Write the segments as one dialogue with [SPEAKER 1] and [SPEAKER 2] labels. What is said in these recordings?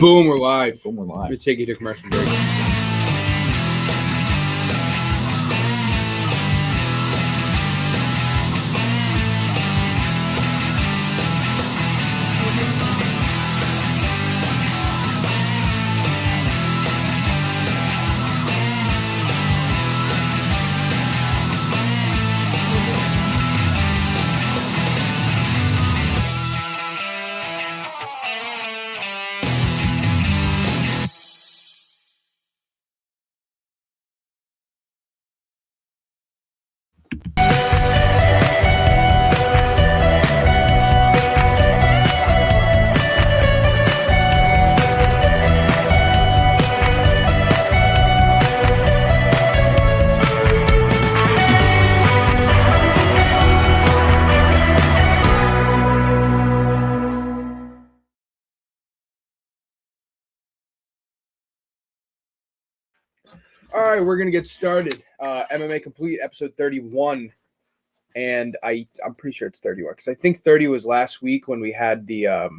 [SPEAKER 1] Boom, we're live.
[SPEAKER 2] Boom, we're live.
[SPEAKER 1] Let me take you to commercial break. All right, we're gonna get started. MMA Complete, episode 31, and I'm pretty sure it's 31 because I think 30 was last week when we had the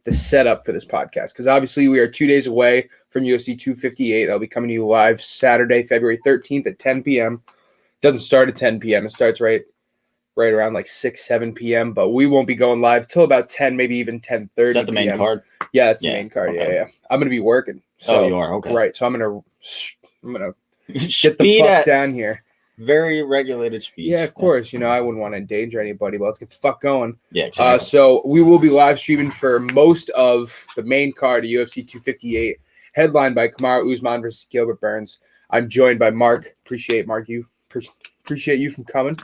[SPEAKER 1] setup for this podcast. Because obviously we are 2 days away from UFC 258. That'll be coming to you live Saturday, February 13th at 10 p.m. Doesn't start at 10 p.m. It starts right around like 7 p.m. But we won't be going live till about 10, maybe even 10:30.
[SPEAKER 2] Is that the main card?
[SPEAKER 1] Yeah, that's the main card.
[SPEAKER 2] Okay.
[SPEAKER 1] Yeah. I'm gonna be working. So,
[SPEAKER 2] oh, you are? Okay.
[SPEAKER 1] Right. So I'm gonna get the fuck down here.
[SPEAKER 2] Very regulated speed.
[SPEAKER 1] Yeah, of course. You know, I wouldn't want to endanger anybody, but let's get the fuck going.
[SPEAKER 2] Yeah, exactly.
[SPEAKER 1] So we will be live streaming for most of the main card of UFC 258, headlined by Kamaru Usman versus Gilbert Burns. I'm joined by Mark. Appreciate you from coming.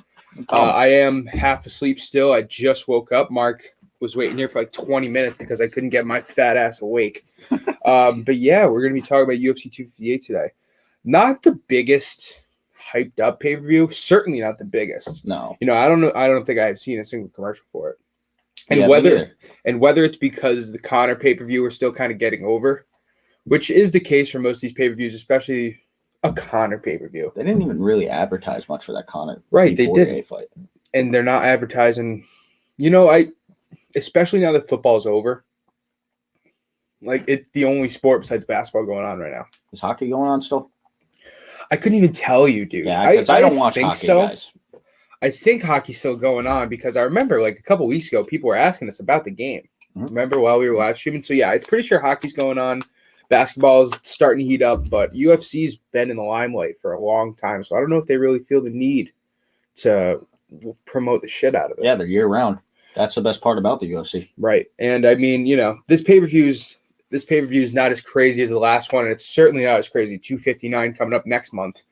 [SPEAKER 1] I am half asleep still. I just woke up. Mark was waiting here for like 20 minutes because I couldn't get my fat ass awake. But yeah, we're going to be talking about UFC 258 today. Not the biggest hyped up pay-per-view. Certainly not the biggest.
[SPEAKER 2] No.
[SPEAKER 1] You know, I don't think I have seen a single commercial for it. And
[SPEAKER 2] yeah,
[SPEAKER 1] whether it's because the Conor pay-per-view we're still kind of getting over, which is the case for most of these pay-per-views, especially a Conor pay-per-view.
[SPEAKER 2] They didn't even really advertise much for that Conor
[SPEAKER 1] right, they did
[SPEAKER 2] fight.
[SPEAKER 1] And they're not advertising. You know, especially now that football's over. Like, it's the only sport besides basketball going on right now.
[SPEAKER 2] Is hockey going on still?
[SPEAKER 1] I couldn't even tell you, dude.
[SPEAKER 2] Yeah, because I don't watch hockey, guys.
[SPEAKER 1] I think hockey's still going on because I remember like a couple weeks ago, people were asking us about the game. Mm-hmm. Remember while we were live streaming? So yeah, I'm pretty sure hockey's going on. Basketball's starting to heat up, but UFC's been in the limelight for a long time. So I don't know if they really feel the need to promote the shit out of it.
[SPEAKER 2] Yeah, they're year round. That's the best part about the UFC.
[SPEAKER 1] Right. And I mean, you know, this pay-per-view is not as crazy as the last one, and it's certainly not as crazy. 259 coming up next month.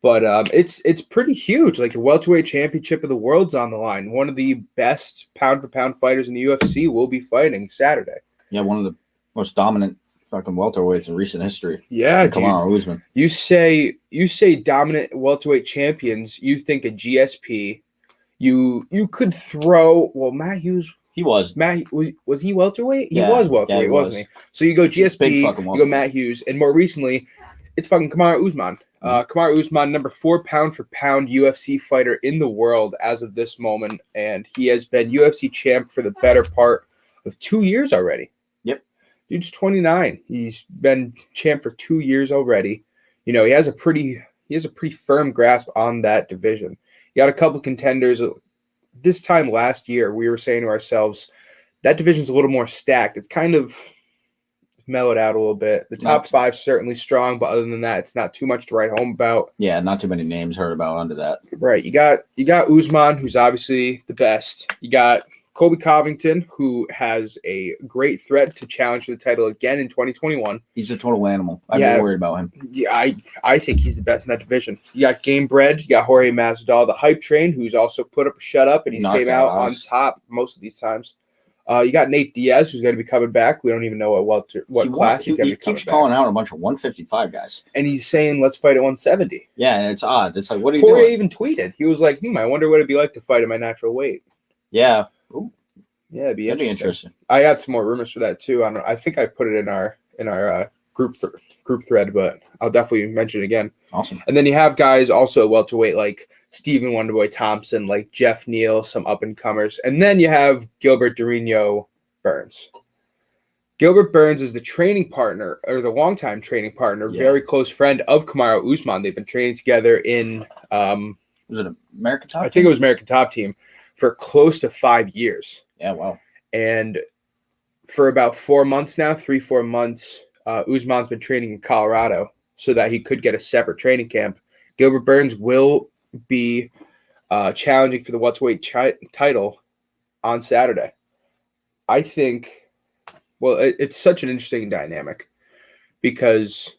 [SPEAKER 1] But it's pretty huge. Like, the welterweight championship of the world's on the line. One of the best pound-for-pound fighters in the UFC will be fighting Saturday.
[SPEAKER 2] Yeah, one of the most dominant fucking welterweights in recent history.
[SPEAKER 1] Yeah,
[SPEAKER 2] Kamaru Usman.
[SPEAKER 1] You say dominant welterweight champions, you think of GSP. You could throw, well, Matt Hughes.
[SPEAKER 2] He was.
[SPEAKER 1] Was he welterweight?
[SPEAKER 2] Yeah,
[SPEAKER 1] he was welterweight, wasn't he? So you go GSP, you go Matt Hughes, and more recently, it's fucking Kamaru Usman. Kamaru Usman, number 4 pound-for-pound UFC fighter in the world as of this moment, and he has been UFC champ for the better part of 2 years already.
[SPEAKER 2] Yep.
[SPEAKER 1] Dude's 29. He's been champ for 2 years already. You know, he has a pretty firm grasp on that division. You got a couple contenders. This time last year, we were saying to ourselves, that division's a little more stacked. It's kind of mellowed out a little bit. The top 5 certainly strong, but other than that, it's not too much to write home about.
[SPEAKER 2] Yeah, not too many names heard about under that.
[SPEAKER 1] Right. You got Usman, who's obviously the best. You got Colby Covington, who has a great threat to challenge for the title again in 2021.
[SPEAKER 2] He's a total animal. I'm worried about him.
[SPEAKER 1] Yeah, I think he's the best in that division. You got Game Bread, you got Jorge Masvidal, the hype train, who's also put up a shut up, and he's came out on top most of these times. You got Nate Diaz, who's going to be coming back. We don't even know what class he's going to be coming back.
[SPEAKER 2] He keeps calling out a bunch of 155 guys.
[SPEAKER 1] And he's saying, let's fight at 170.
[SPEAKER 2] Yeah, and it's odd. It's like, what are you doing?
[SPEAKER 1] Jorge even tweeted. He was like, I wonder what it'd be like to fight at my natural weight.
[SPEAKER 2] Yeah.
[SPEAKER 1] Ooh. Yeah, that'd be
[SPEAKER 2] interesting.
[SPEAKER 1] I got some more rumors for that too. I think I put it in our group thread, but I'll definitely mention it again.
[SPEAKER 2] Awesome.
[SPEAKER 1] And then you have guys also at welterweight like Stephen Wonderboy Thompson, like Jeff Neal, some up and comers, and then you have Gilbert Durinho Burns. Gilbert Burns is the training partner, or the longtime training partner, very close friend of Kamaru Usman. They've been training together in
[SPEAKER 2] Was it American Top?
[SPEAKER 1] I think it was American Top Team for close to 5 years.
[SPEAKER 2] Yeah, wow.
[SPEAKER 1] And for about 4 months now, 3-4 months, Usman's been training in Colorado so that he could get a separate training camp. Gilbert Burns will be challenging for the welterweight title on Saturday. I think, it's such an interesting dynamic because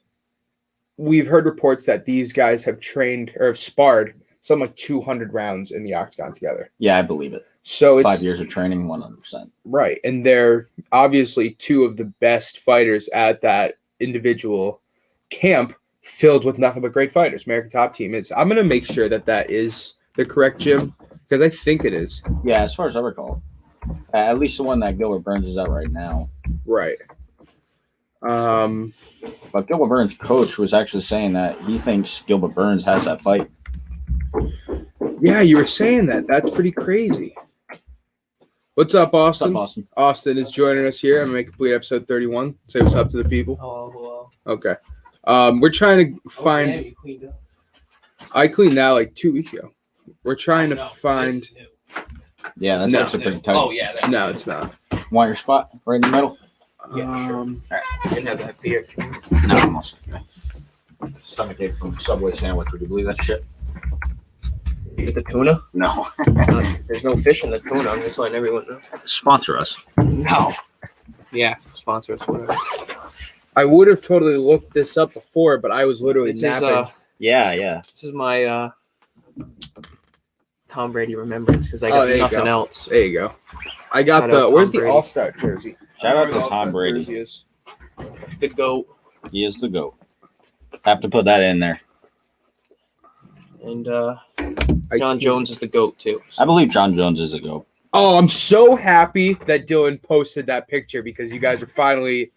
[SPEAKER 1] we've heard reports that these guys have trained or have sparred something like 200 rounds in the octagon together.
[SPEAKER 2] Yeah, I believe it.
[SPEAKER 1] So it's
[SPEAKER 2] 5 years of training, 100%.
[SPEAKER 1] Right. And they're obviously two of the best fighters at that individual camp filled with nothing but great fighters. American Top Team is. I'm going to make sure that is the correct gym because I think it is.
[SPEAKER 2] Yeah, as far as I recall. At least the one that Gilbert Burns is at right now.
[SPEAKER 1] Right.
[SPEAKER 2] But Gilbert Burns' coach was actually saying that he thinks Gilbert Burns has that fight.
[SPEAKER 1] Yeah, you were saying that. That's pretty crazy. What's up, Austin?
[SPEAKER 2] What's up, Austin?
[SPEAKER 1] Austin is joining us here. MMA Complete episode 31. Say what's up to the people.
[SPEAKER 3] Hello.
[SPEAKER 1] Okay. We're trying to find.
[SPEAKER 3] Damn, you cleaned up.
[SPEAKER 1] I cleaned that like 2 weeks ago. We're trying to find.
[SPEAKER 3] This is new.
[SPEAKER 2] Yeah, that's
[SPEAKER 1] No.
[SPEAKER 2] actually pretty tight.
[SPEAKER 3] Oh yeah. That's
[SPEAKER 1] No, it's not.
[SPEAKER 2] Want your spot right in the middle?
[SPEAKER 3] Yeah, sure. You didn't have that beer.
[SPEAKER 2] No, I'm also okay. Stomachache from Subway sandwich. Would you believe that shit?
[SPEAKER 3] You get the tuna?
[SPEAKER 2] No.
[SPEAKER 3] There's no fish in the tuna. I'm just letting everyone know.
[SPEAKER 2] Sponsor us.
[SPEAKER 3] No. Yeah, sponsor us, whatever.
[SPEAKER 1] I would have totally looked this up before, but I was literally
[SPEAKER 3] This
[SPEAKER 1] napping.
[SPEAKER 2] Yeah.
[SPEAKER 3] is my Tom Brady remembrance because I
[SPEAKER 1] Oh,
[SPEAKER 3] got
[SPEAKER 1] there you
[SPEAKER 3] nothing
[SPEAKER 1] go.
[SPEAKER 3] else.
[SPEAKER 1] There you go. I got
[SPEAKER 3] Shout
[SPEAKER 1] the.
[SPEAKER 3] out
[SPEAKER 1] Where's
[SPEAKER 3] Tom
[SPEAKER 1] the
[SPEAKER 3] Brady.
[SPEAKER 1] All-Star jersey?
[SPEAKER 2] Shout out to
[SPEAKER 1] All-Star
[SPEAKER 2] Tom Brady.
[SPEAKER 1] jersey is.
[SPEAKER 3] The GOAT.
[SPEAKER 2] He is the GOAT. Have to put that in there.
[SPEAKER 3] And
[SPEAKER 1] I
[SPEAKER 3] John
[SPEAKER 1] can't-
[SPEAKER 3] Jones is the GOAT too.
[SPEAKER 2] I believe John Jones is the GOAT.
[SPEAKER 1] Oh, I'm so happy that Dylan posted that picture because you guys are finally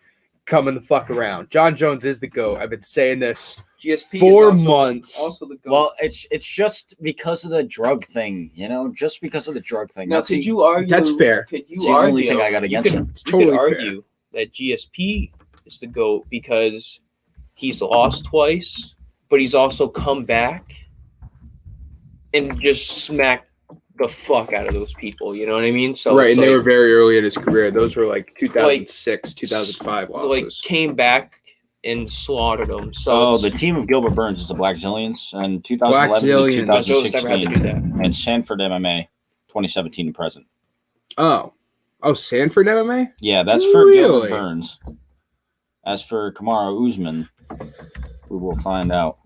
[SPEAKER 1] coming the fuck around. John Jones is the GOAT. I've been saying this
[SPEAKER 3] GSP
[SPEAKER 1] 4
[SPEAKER 3] is also,
[SPEAKER 1] months.
[SPEAKER 3] Also the GOAT.
[SPEAKER 2] Well, it's just because of the drug thing, just because of the drug thing.
[SPEAKER 3] now
[SPEAKER 2] That's
[SPEAKER 3] could you argue?
[SPEAKER 1] That's fair.
[SPEAKER 3] Could you
[SPEAKER 2] It's the
[SPEAKER 3] argue?
[SPEAKER 2] only thing I got against him.
[SPEAKER 1] It's
[SPEAKER 3] You
[SPEAKER 1] totally
[SPEAKER 3] could
[SPEAKER 1] fair.
[SPEAKER 3] argue that GSP is the GOAT because he's lost twice, but he's also come back and just smacked the fuck out of those people. You know what I mean? So
[SPEAKER 1] Right,
[SPEAKER 3] it's
[SPEAKER 1] and they
[SPEAKER 3] like-
[SPEAKER 1] were very early in his career. Those were like 2006, 2005
[SPEAKER 3] like
[SPEAKER 1] losses.
[SPEAKER 3] came back and slaughtered them. So
[SPEAKER 2] Oh,
[SPEAKER 3] it's-
[SPEAKER 2] the team of Gilbert Burns is the Black Zillions, and 2011
[SPEAKER 1] Zillions.
[SPEAKER 2] to
[SPEAKER 3] John Jones never had to do
[SPEAKER 2] 2016,
[SPEAKER 3] that.
[SPEAKER 2] and Sanford MMA 2017 to present.
[SPEAKER 1] Oh, Sanford MMA?
[SPEAKER 2] Yeah, that's for
[SPEAKER 1] Really?
[SPEAKER 2] Gilbert Burns. As for Kamaru Usman, we will find out.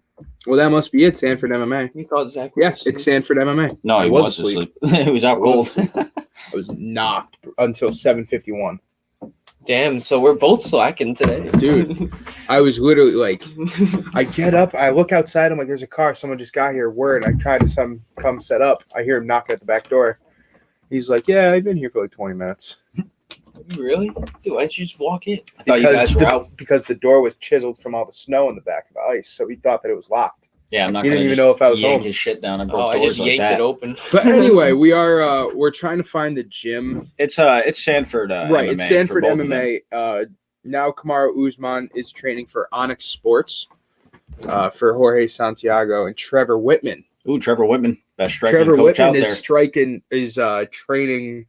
[SPEAKER 1] Well, that must be it. Sanford MMA.
[SPEAKER 3] You thought Zach was
[SPEAKER 1] Yeah,
[SPEAKER 3] asleep?
[SPEAKER 1] it's Sanford MMA.
[SPEAKER 2] No,
[SPEAKER 1] I
[SPEAKER 2] he
[SPEAKER 1] was
[SPEAKER 2] was
[SPEAKER 1] asleep.
[SPEAKER 2] asleep. He was out
[SPEAKER 1] I
[SPEAKER 2] cold.
[SPEAKER 1] was I was knocked until 7:51.
[SPEAKER 3] Damn, so we're both slacking today.
[SPEAKER 1] Dude. I was literally like, I get up, I look outside, I'm like, there's a car, someone just got here. Word. I try to come set up. I hear him knocking at the back door. He's like, yeah, I've been here for like 20 minutes.
[SPEAKER 3] Really? Dude, why don't you just walk in?
[SPEAKER 2] I thought you guys were out.
[SPEAKER 1] Because the door was chiseled from all the snow in the back of the ice, so he thought that it was locked.
[SPEAKER 2] Yeah, I'm not
[SPEAKER 1] He
[SPEAKER 2] gonna
[SPEAKER 1] didn't even
[SPEAKER 2] just
[SPEAKER 1] know if I was
[SPEAKER 2] yank
[SPEAKER 1] home.
[SPEAKER 2] his shit down and
[SPEAKER 3] Oh,
[SPEAKER 2] broke
[SPEAKER 3] I
[SPEAKER 2] doors
[SPEAKER 3] just
[SPEAKER 2] like
[SPEAKER 3] yanked
[SPEAKER 2] that.
[SPEAKER 3] it open.
[SPEAKER 1] But anyway, we're trying to find the gym.
[SPEAKER 2] It's Sanford
[SPEAKER 1] Right,
[SPEAKER 2] MMA
[SPEAKER 1] it's Sanford
[SPEAKER 2] for both of them.
[SPEAKER 1] MMA. Now Kamaru Usman is training for Onyx Sports for Jorge Santiago and Trevor Whitman.
[SPEAKER 2] Ooh, Trevor Whitman, best striking
[SPEAKER 1] Trevor
[SPEAKER 2] coach out
[SPEAKER 1] Whitman
[SPEAKER 2] there.
[SPEAKER 1] is training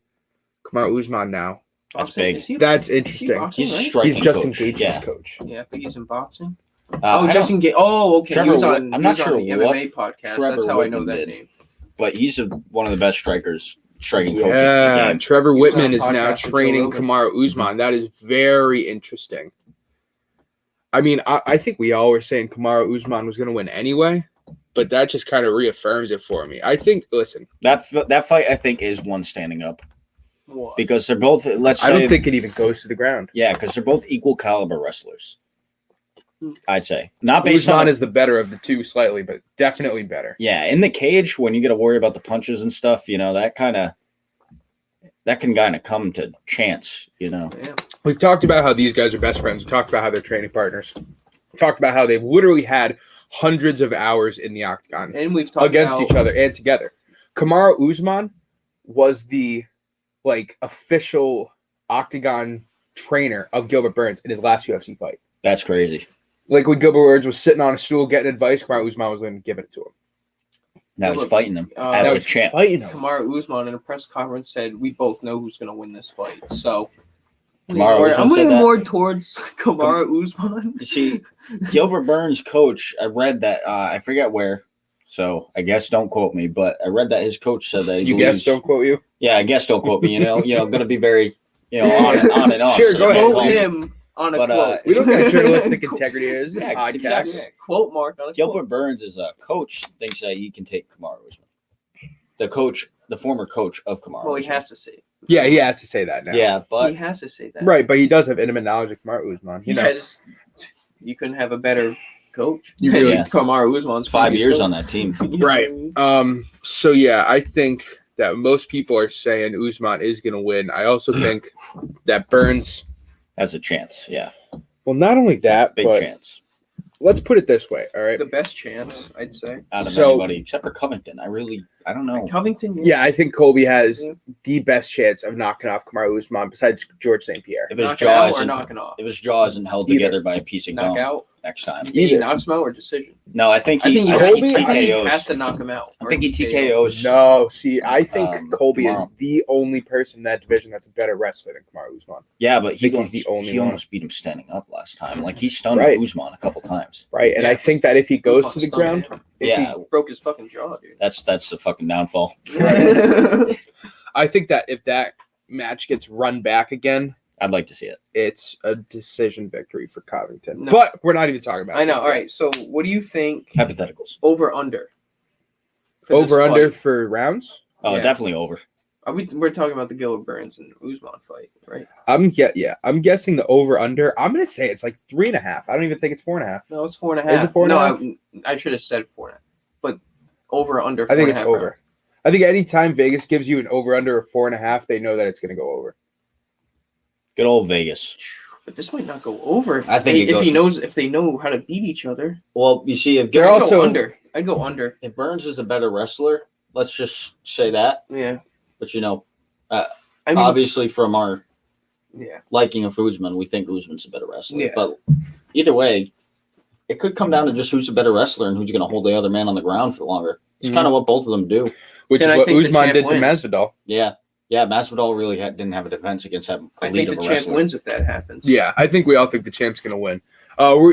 [SPEAKER 1] Kamaru Usman now.
[SPEAKER 2] That's
[SPEAKER 3] Boxing?
[SPEAKER 2] big.
[SPEAKER 3] Is he-
[SPEAKER 1] That's
[SPEAKER 3] is he
[SPEAKER 1] interesting.
[SPEAKER 3] boxing,
[SPEAKER 2] He's a
[SPEAKER 3] right?
[SPEAKER 2] striking
[SPEAKER 1] He's Justin
[SPEAKER 2] coach.
[SPEAKER 1] Gaethje's
[SPEAKER 2] Yeah.
[SPEAKER 1] coach.
[SPEAKER 3] Yeah, I think he's in boxing.
[SPEAKER 2] I
[SPEAKER 3] Justin Gage. Oh, okay.
[SPEAKER 2] Trevor
[SPEAKER 3] he was
[SPEAKER 2] Whit-
[SPEAKER 3] on,
[SPEAKER 2] I'm
[SPEAKER 3] he
[SPEAKER 2] not
[SPEAKER 3] was on
[SPEAKER 2] sure
[SPEAKER 3] the
[SPEAKER 2] what
[SPEAKER 3] MMA podcast.
[SPEAKER 2] Trevor
[SPEAKER 3] That's how I know
[SPEAKER 2] Whitman
[SPEAKER 3] that
[SPEAKER 2] did.
[SPEAKER 3] name.
[SPEAKER 2] but he's one of the best striking coaches in the
[SPEAKER 1] Yeah,
[SPEAKER 2] game.
[SPEAKER 1] Trevor
[SPEAKER 3] He was on
[SPEAKER 1] Whitman
[SPEAKER 3] a
[SPEAKER 1] is now
[SPEAKER 3] podcast with Joe
[SPEAKER 1] training
[SPEAKER 3] Rogan.
[SPEAKER 1] Kamaru Usman. That is very interesting. I mean, I think we all were saying Kamaru Usman was going to win anyway, but that just kind of reaffirms it for me. I think, listen,
[SPEAKER 2] That fight, I think, is one standing up
[SPEAKER 3] What?
[SPEAKER 2] because they're both. Let's say,
[SPEAKER 1] I don't think it even goes to the ground.
[SPEAKER 2] yeah, because they're both equal caliber wrestlers.
[SPEAKER 3] Hmm.
[SPEAKER 2] I'd say not based
[SPEAKER 1] Usman
[SPEAKER 2] on
[SPEAKER 1] is the better of the two, slightly, but definitely better.
[SPEAKER 2] yeah. In the cage, when you got to worry about the punches and stuff, that can kind of come to chance.
[SPEAKER 3] Yeah.
[SPEAKER 1] We've talked about how these guys are best friends. We talked about how they're training partners. We talked about how they've literally had hundreds of hours in the octagon
[SPEAKER 3] And we've talked
[SPEAKER 1] against
[SPEAKER 3] about,
[SPEAKER 1] each other and together. Kamaru Usman was the official octagon trainer of Gilbert Burns in his last UFC fight.
[SPEAKER 2] That's crazy.
[SPEAKER 1] Like when Gilbert Burns was sitting on a stool getting advice, Kamaru Usman was going to give it to him.
[SPEAKER 2] Now he's fighting him
[SPEAKER 3] now
[SPEAKER 2] as a
[SPEAKER 1] he's
[SPEAKER 2] champ.
[SPEAKER 1] fighting him.
[SPEAKER 3] Kamaru Usman in a press conference said, "We both know who's going to win this fight." So
[SPEAKER 2] Kamaru Usman
[SPEAKER 3] I'm
[SPEAKER 2] said
[SPEAKER 3] leaning
[SPEAKER 2] that?
[SPEAKER 3] more towards Kamaru Usman.
[SPEAKER 2] You see, Gilbert Burns' coach, I read that, I forget where, so I guess don't quote me, but I read that his coach said that he
[SPEAKER 1] You
[SPEAKER 2] believes,
[SPEAKER 1] guess, don't quote you.
[SPEAKER 2] Yeah, I guess don't quote me, going to be very, on and off.
[SPEAKER 1] Sure,
[SPEAKER 2] so
[SPEAKER 1] go ahead.
[SPEAKER 2] don't
[SPEAKER 3] Quote
[SPEAKER 2] call me.
[SPEAKER 3] him on a
[SPEAKER 2] But,
[SPEAKER 3] quote.
[SPEAKER 1] We don't got journalistic integrity here. This is a
[SPEAKER 2] Yeah,
[SPEAKER 1] podcast.
[SPEAKER 2] exactly.
[SPEAKER 3] Yeah, quote Mark on a
[SPEAKER 2] Gilbert
[SPEAKER 3] quote.
[SPEAKER 2] Burns is a coach, thinks that he can take Kamaru Usman. The former coach of Kamaru
[SPEAKER 3] Well, he
[SPEAKER 2] Usman.
[SPEAKER 3] has to say it.
[SPEAKER 1] Yeah, he has to say that now.
[SPEAKER 2] Yeah, but
[SPEAKER 3] He has to say that.
[SPEAKER 1] Right, but he does have intimate knowledge of Kamaru Usman.
[SPEAKER 3] He
[SPEAKER 1] You know.
[SPEAKER 3] has. You couldn't have a better coach.
[SPEAKER 1] You
[SPEAKER 3] than
[SPEAKER 1] really-
[SPEAKER 3] Kamaru Usman's
[SPEAKER 2] 5
[SPEAKER 3] previous
[SPEAKER 2] years
[SPEAKER 3] coach.
[SPEAKER 2] on that team.
[SPEAKER 3] You know what I
[SPEAKER 1] Right.
[SPEAKER 3] mean?
[SPEAKER 1] So yeah, I think that most people are saying Usman is going to win. I also think that Burns.
[SPEAKER 2] Has a chance, yeah.
[SPEAKER 1] Well, not only that,
[SPEAKER 2] Big
[SPEAKER 1] but
[SPEAKER 2] chance.
[SPEAKER 1] let's put it this way. All right.
[SPEAKER 3] The best chance, I'd say.
[SPEAKER 2] Out of
[SPEAKER 1] So-
[SPEAKER 2] anybody, except for Covington. I don't know.
[SPEAKER 3] Covington.
[SPEAKER 1] Yeah, I think Colby has
[SPEAKER 3] Yeah.
[SPEAKER 1] the best chance of knocking off Kamaru Usman besides George St. Pierre.
[SPEAKER 2] If his
[SPEAKER 3] Knocking
[SPEAKER 2] jaw
[SPEAKER 3] out or
[SPEAKER 2] isn't,
[SPEAKER 3] knocking off.
[SPEAKER 2] if his jaw isn't held
[SPEAKER 1] Either.
[SPEAKER 2] together by a piece of gum
[SPEAKER 3] Knockout.
[SPEAKER 2] next time.
[SPEAKER 3] You think he
[SPEAKER 1] Either.
[SPEAKER 3] knocks him out or decision?
[SPEAKER 2] No, I think
[SPEAKER 3] I think he
[SPEAKER 1] Colby-
[SPEAKER 3] has to knock him out.
[SPEAKER 2] I
[SPEAKER 3] or
[SPEAKER 2] think he
[SPEAKER 3] TKO.
[SPEAKER 2] TKOs.
[SPEAKER 1] No, see, I think Colby is
[SPEAKER 2] tomorrow.
[SPEAKER 1] the only person in that division that's a better wrestler than Kamaru Usman.
[SPEAKER 2] Yeah, but
[SPEAKER 1] think he's the only
[SPEAKER 2] he
[SPEAKER 1] one.
[SPEAKER 2] almost beat him standing up last time. Like he stunned
[SPEAKER 1] Right.
[SPEAKER 2] Usman a couple times.
[SPEAKER 1] Right, and
[SPEAKER 3] Yeah.
[SPEAKER 1] I think that if he goes
[SPEAKER 3] Usman
[SPEAKER 1] to the
[SPEAKER 3] stunned
[SPEAKER 1] ground,
[SPEAKER 3] him.
[SPEAKER 1] if
[SPEAKER 2] Yeah,
[SPEAKER 3] Broke his fucking jaw, dude.
[SPEAKER 2] that's the fucking downfall.
[SPEAKER 1] I think that if that match gets run back again,
[SPEAKER 2] I'd like to see it.
[SPEAKER 1] it's a decision victory for Covington.
[SPEAKER 3] No.
[SPEAKER 1] But we're not even talking about
[SPEAKER 3] I know.
[SPEAKER 1] that
[SPEAKER 3] All right. So, what do you think?
[SPEAKER 2] Hypotheticals.
[SPEAKER 3] Over under. for this
[SPEAKER 1] Over under
[SPEAKER 3] fight?
[SPEAKER 1] for rounds?
[SPEAKER 2] Oh,
[SPEAKER 3] Yeah.
[SPEAKER 2] definitely over.
[SPEAKER 3] We're talking about the Gilbert Burns and Usman fight, right?
[SPEAKER 1] I'm guessing the over under. I'm gonna say it's like 3.5. I don't even think it's 4.5.
[SPEAKER 3] No, it's 4.5.
[SPEAKER 1] Is it 4.5?
[SPEAKER 3] No, I should have said 4.5. But over under.
[SPEAKER 1] I think it's
[SPEAKER 3] 4.5.
[SPEAKER 1] over. I think anytime Vegas gives you an over under of 4.5, they know that it's gonna go over.
[SPEAKER 2] Good old Vegas.
[SPEAKER 3] But this might not go over.
[SPEAKER 2] I think it
[SPEAKER 3] if they know how to beat each other.
[SPEAKER 2] Well, you see, if
[SPEAKER 1] They're
[SPEAKER 3] I'd
[SPEAKER 1] also-
[SPEAKER 3] go under. I'd go under.
[SPEAKER 2] if Burns is a better wrestler, let's just say that.
[SPEAKER 3] Yeah.
[SPEAKER 2] But
[SPEAKER 3] I mean,
[SPEAKER 2] obviously, from our
[SPEAKER 3] yeah.
[SPEAKER 2] liking of Usman, we think Usman's a better wrestler.
[SPEAKER 3] Yeah.
[SPEAKER 2] But either way, it could come down to just who's a better wrestler and who's going to hold the other man on the ground for longer. It's
[SPEAKER 1] Mhm.
[SPEAKER 2] kind of what both of them do.
[SPEAKER 1] Which
[SPEAKER 3] Then
[SPEAKER 1] is
[SPEAKER 3] I
[SPEAKER 1] what
[SPEAKER 3] think the
[SPEAKER 1] Usman
[SPEAKER 3] champ
[SPEAKER 1] did to
[SPEAKER 3] wins.
[SPEAKER 1] Masvidal.
[SPEAKER 2] Yeah. Yeah, Masvidal really didn't have a defense against that
[SPEAKER 3] I
[SPEAKER 2] elite
[SPEAKER 3] think the
[SPEAKER 2] of a
[SPEAKER 3] champ
[SPEAKER 2] wrestler.
[SPEAKER 3] wins if that happens.
[SPEAKER 1] Yeah, I think we all think the champ's gonna win.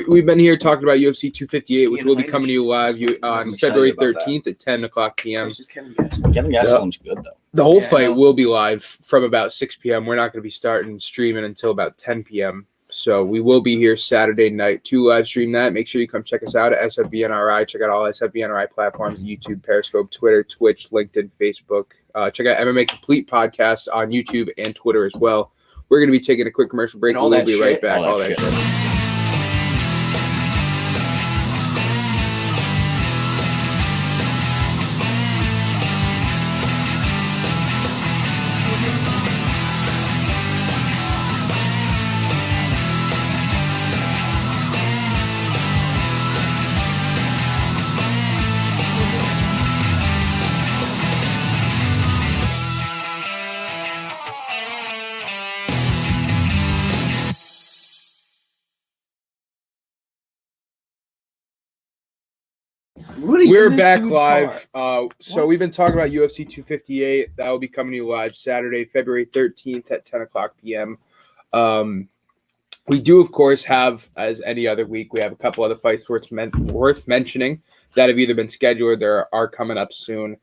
[SPEAKER 1] We've been here talking about UFC 258, which
[SPEAKER 3] Ian
[SPEAKER 1] will be
[SPEAKER 3] Heinisch.
[SPEAKER 1] coming to you live
[SPEAKER 2] I'm
[SPEAKER 1] on
[SPEAKER 2] excited
[SPEAKER 1] February
[SPEAKER 2] about that.
[SPEAKER 1] 13th at 10 o'clock p.m.
[SPEAKER 3] This is Kevin Gastelum.
[SPEAKER 2] Kevin Gastelum's good, though.
[SPEAKER 1] The whole
[SPEAKER 3] Yeah, I
[SPEAKER 1] fight
[SPEAKER 3] know.
[SPEAKER 1] will be live from about 6 p.m. We're not going to be starting streaming until about 10 p.m. So we will be here Saturday night to live stream that. Make sure you come check us out at SFBNRI. Check out all SFBNRI platforms: YouTube, Periscope, Twitter, Twitch, LinkedIn, Facebook. Check out MMA Complete Podcast on YouTube and Twitter as well. We're going to be taking a quick commercial break.
[SPEAKER 3] And all
[SPEAKER 1] We'll
[SPEAKER 3] that
[SPEAKER 1] be right
[SPEAKER 3] shit.
[SPEAKER 1] back.
[SPEAKER 2] All that shit.
[SPEAKER 3] What are you
[SPEAKER 1] We're
[SPEAKER 3] in this
[SPEAKER 1] back
[SPEAKER 3] dude's
[SPEAKER 1] live.
[SPEAKER 3] car?
[SPEAKER 1] So
[SPEAKER 3] What?
[SPEAKER 1] we've been talking about UFC 258. That will be coming to you live Saturday, February 13th at 10 o'clock p.m. We do, of course, have, as any other week, we have a couple other fights worth mentioning that have either been scheduled or are coming up soon.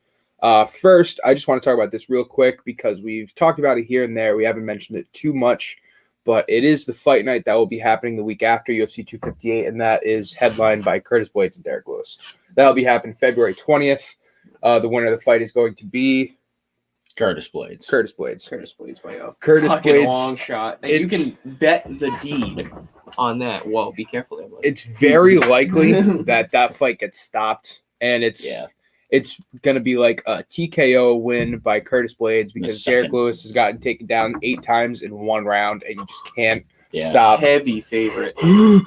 [SPEAKER 1] First, I just want to talk about this real quick because we've talked about it here and there. We haven't mentioned it too much, but it is the fight night that will be happening the week after UFC 258, and that is headlined by Curtis Blades and Derek Lewis. That'll be happening February 20th. The winner of the fight is going to be
[SPEAKER 2] Curtis Blades.
[SPEAKER 1] Curtis Blades.
[SPEAKER 3] Curtis Blades by a
[SPEAKER 1] Curtis
[SPEAKER 3] fucking
[SPEAKER 1] Blades.
[SPEAKER 3] long shot. And you
[SPEAKER 1] It's-
[SPEAKER 3] can bet the deed on that. Whoa, be careful there, buddy.
[SPEAKER 1] It's very likely that fight gets stopped, and it's going to be like a TKO win by Curtis Blades because
[SPEAKER 2] second.
[SPEAKER 1] Derek Lewis has gotten taken down 8 times in one round, and you just can't
[SPEAKER 2] Yeah.
[SPEAKER 1] stop.
[SPEAKER 3] Heavy favorite.
[SPEAKER 2] My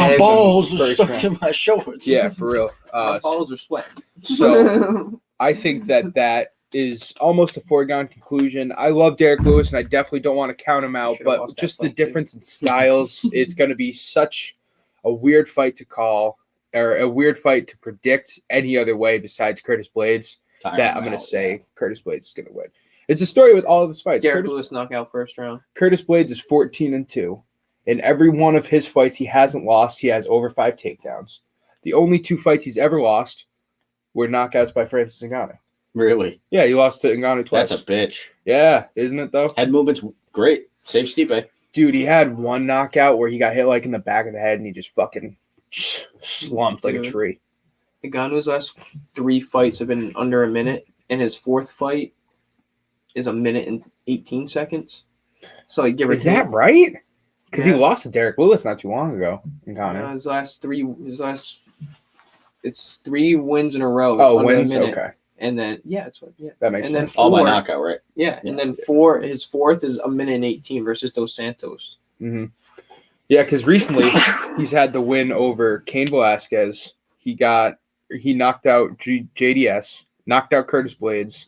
[SPEAKER 3] Heavy
[SPEAKER 2] balls are
[SPEAKER 1] first
[SPEAKER 2] stuck
[SPEAKER 1] round.
[SPEAKER 2] to my shoulders.
[SPEAKER 1] Yeah, for real.
[SPEAKER 3] My balls are sweating.
[SPEAKER 1] So I think that is almost a foregone conclusion. I love Derek Lewis, and I definitely don't want to count him out,
[SPEAKER 3] should've
[SPEAKER 1] but
[SPEAKER 3] lost that
[SPEAKER 1] just the
[SPEAKER 3] fight, too.
[SPEAKER 1] difference in styles, it's going to be such a weird fight to call, or a weird fight to predict any other way besides Curtis Blades, that I'm going to say Curtis Blades is going to win. It's a story with all of his fights.
[SPEAKER 3] Derek Lewis knockout first round.
[SPEAKER 1] Curtis Blades is 14-2. In every one of his fights, he hasn't lost. He has over 5 takedowns. The only 2 fights he's ever lost were knockouts by Francis Ngannou.
[SPEAKER 2] Really?
[SPEAKER 1] Yeah, he lost to Ngannou twice.
[SPEAKER 2] That's a bitch.
[SPEAKER 1] Yeah, isn't it though?
[SPEAKER 2] Head movement's great. Save Stipe.
[SPEAKER 1] Dude, he had one knockout where he got hit like in the back of the head and he just fucking slumped like a tree.
[SPEAKER 3] Ngannou's last 3 fights have been under a minute, and his 4th fight is 1 minute and 18 seconds. So I give
[SPEAKER 1] Is that right? Because he lost to Derek Lewis not too long ago. Ngannou.
[SPEAKER 3] His last it's 3 wins in a row.
[SPEAKER 1] Oh,
[SPEAKER 3] under a
[SPEAKER 1] wins?
[SPEAKER 3] minute.
[SPEAKER 1] Okay.
[SPEAKER 3] And then
[SPEAKER 1] That makes
[SPEAKER 3] and then
[SPEAKER 1] sense.
[SPEAKER 2] All by
[SPEAKER 3] 4
[SPEAKER 2] knockout, right?
[SPEAKER 3] Yeah, and then his 4th is 1 minute and 18 versus Dos Santos.
[SPEAKER 1] Mm-hmm. Yeah, because recently he's had the win over Cain Velasquez. He knocked out JDS, knocked out Curtis Blades,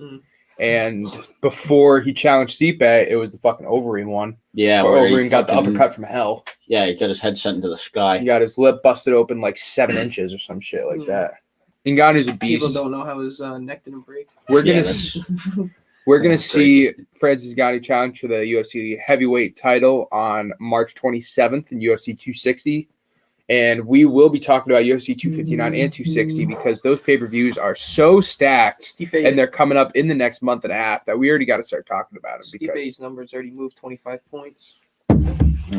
[SPEAKER 1] and before he challenged Stipe, it was the fucking Overeem one.
[SPEAKER 2] Yeah,
[SPEAKER 1] where
[SPEAKER 2] where
[SPEAKER 1] Overeem got the uppercut from hell.
[SPEAKER 2] Yeah, he got his head sent into the sky.
[SPEAKER 1] He got his lip busted open like 7 inches or some shit like that. Ngannou's a beast.
[SPEAKER 3] People don't know how his neck didn't break.
[SPEAKER 1] We're gonna see Francis Ngannou challenge for the UFC heavyweight title on March 27th in UFC 260, and we will be talking about UFC 259 and 260 because those pay-per-views are so stacked and they're coming up in the next month and a half that we already got to start talking about them.
[SPEAKER 3] Stipe's numbers already moved 25 points.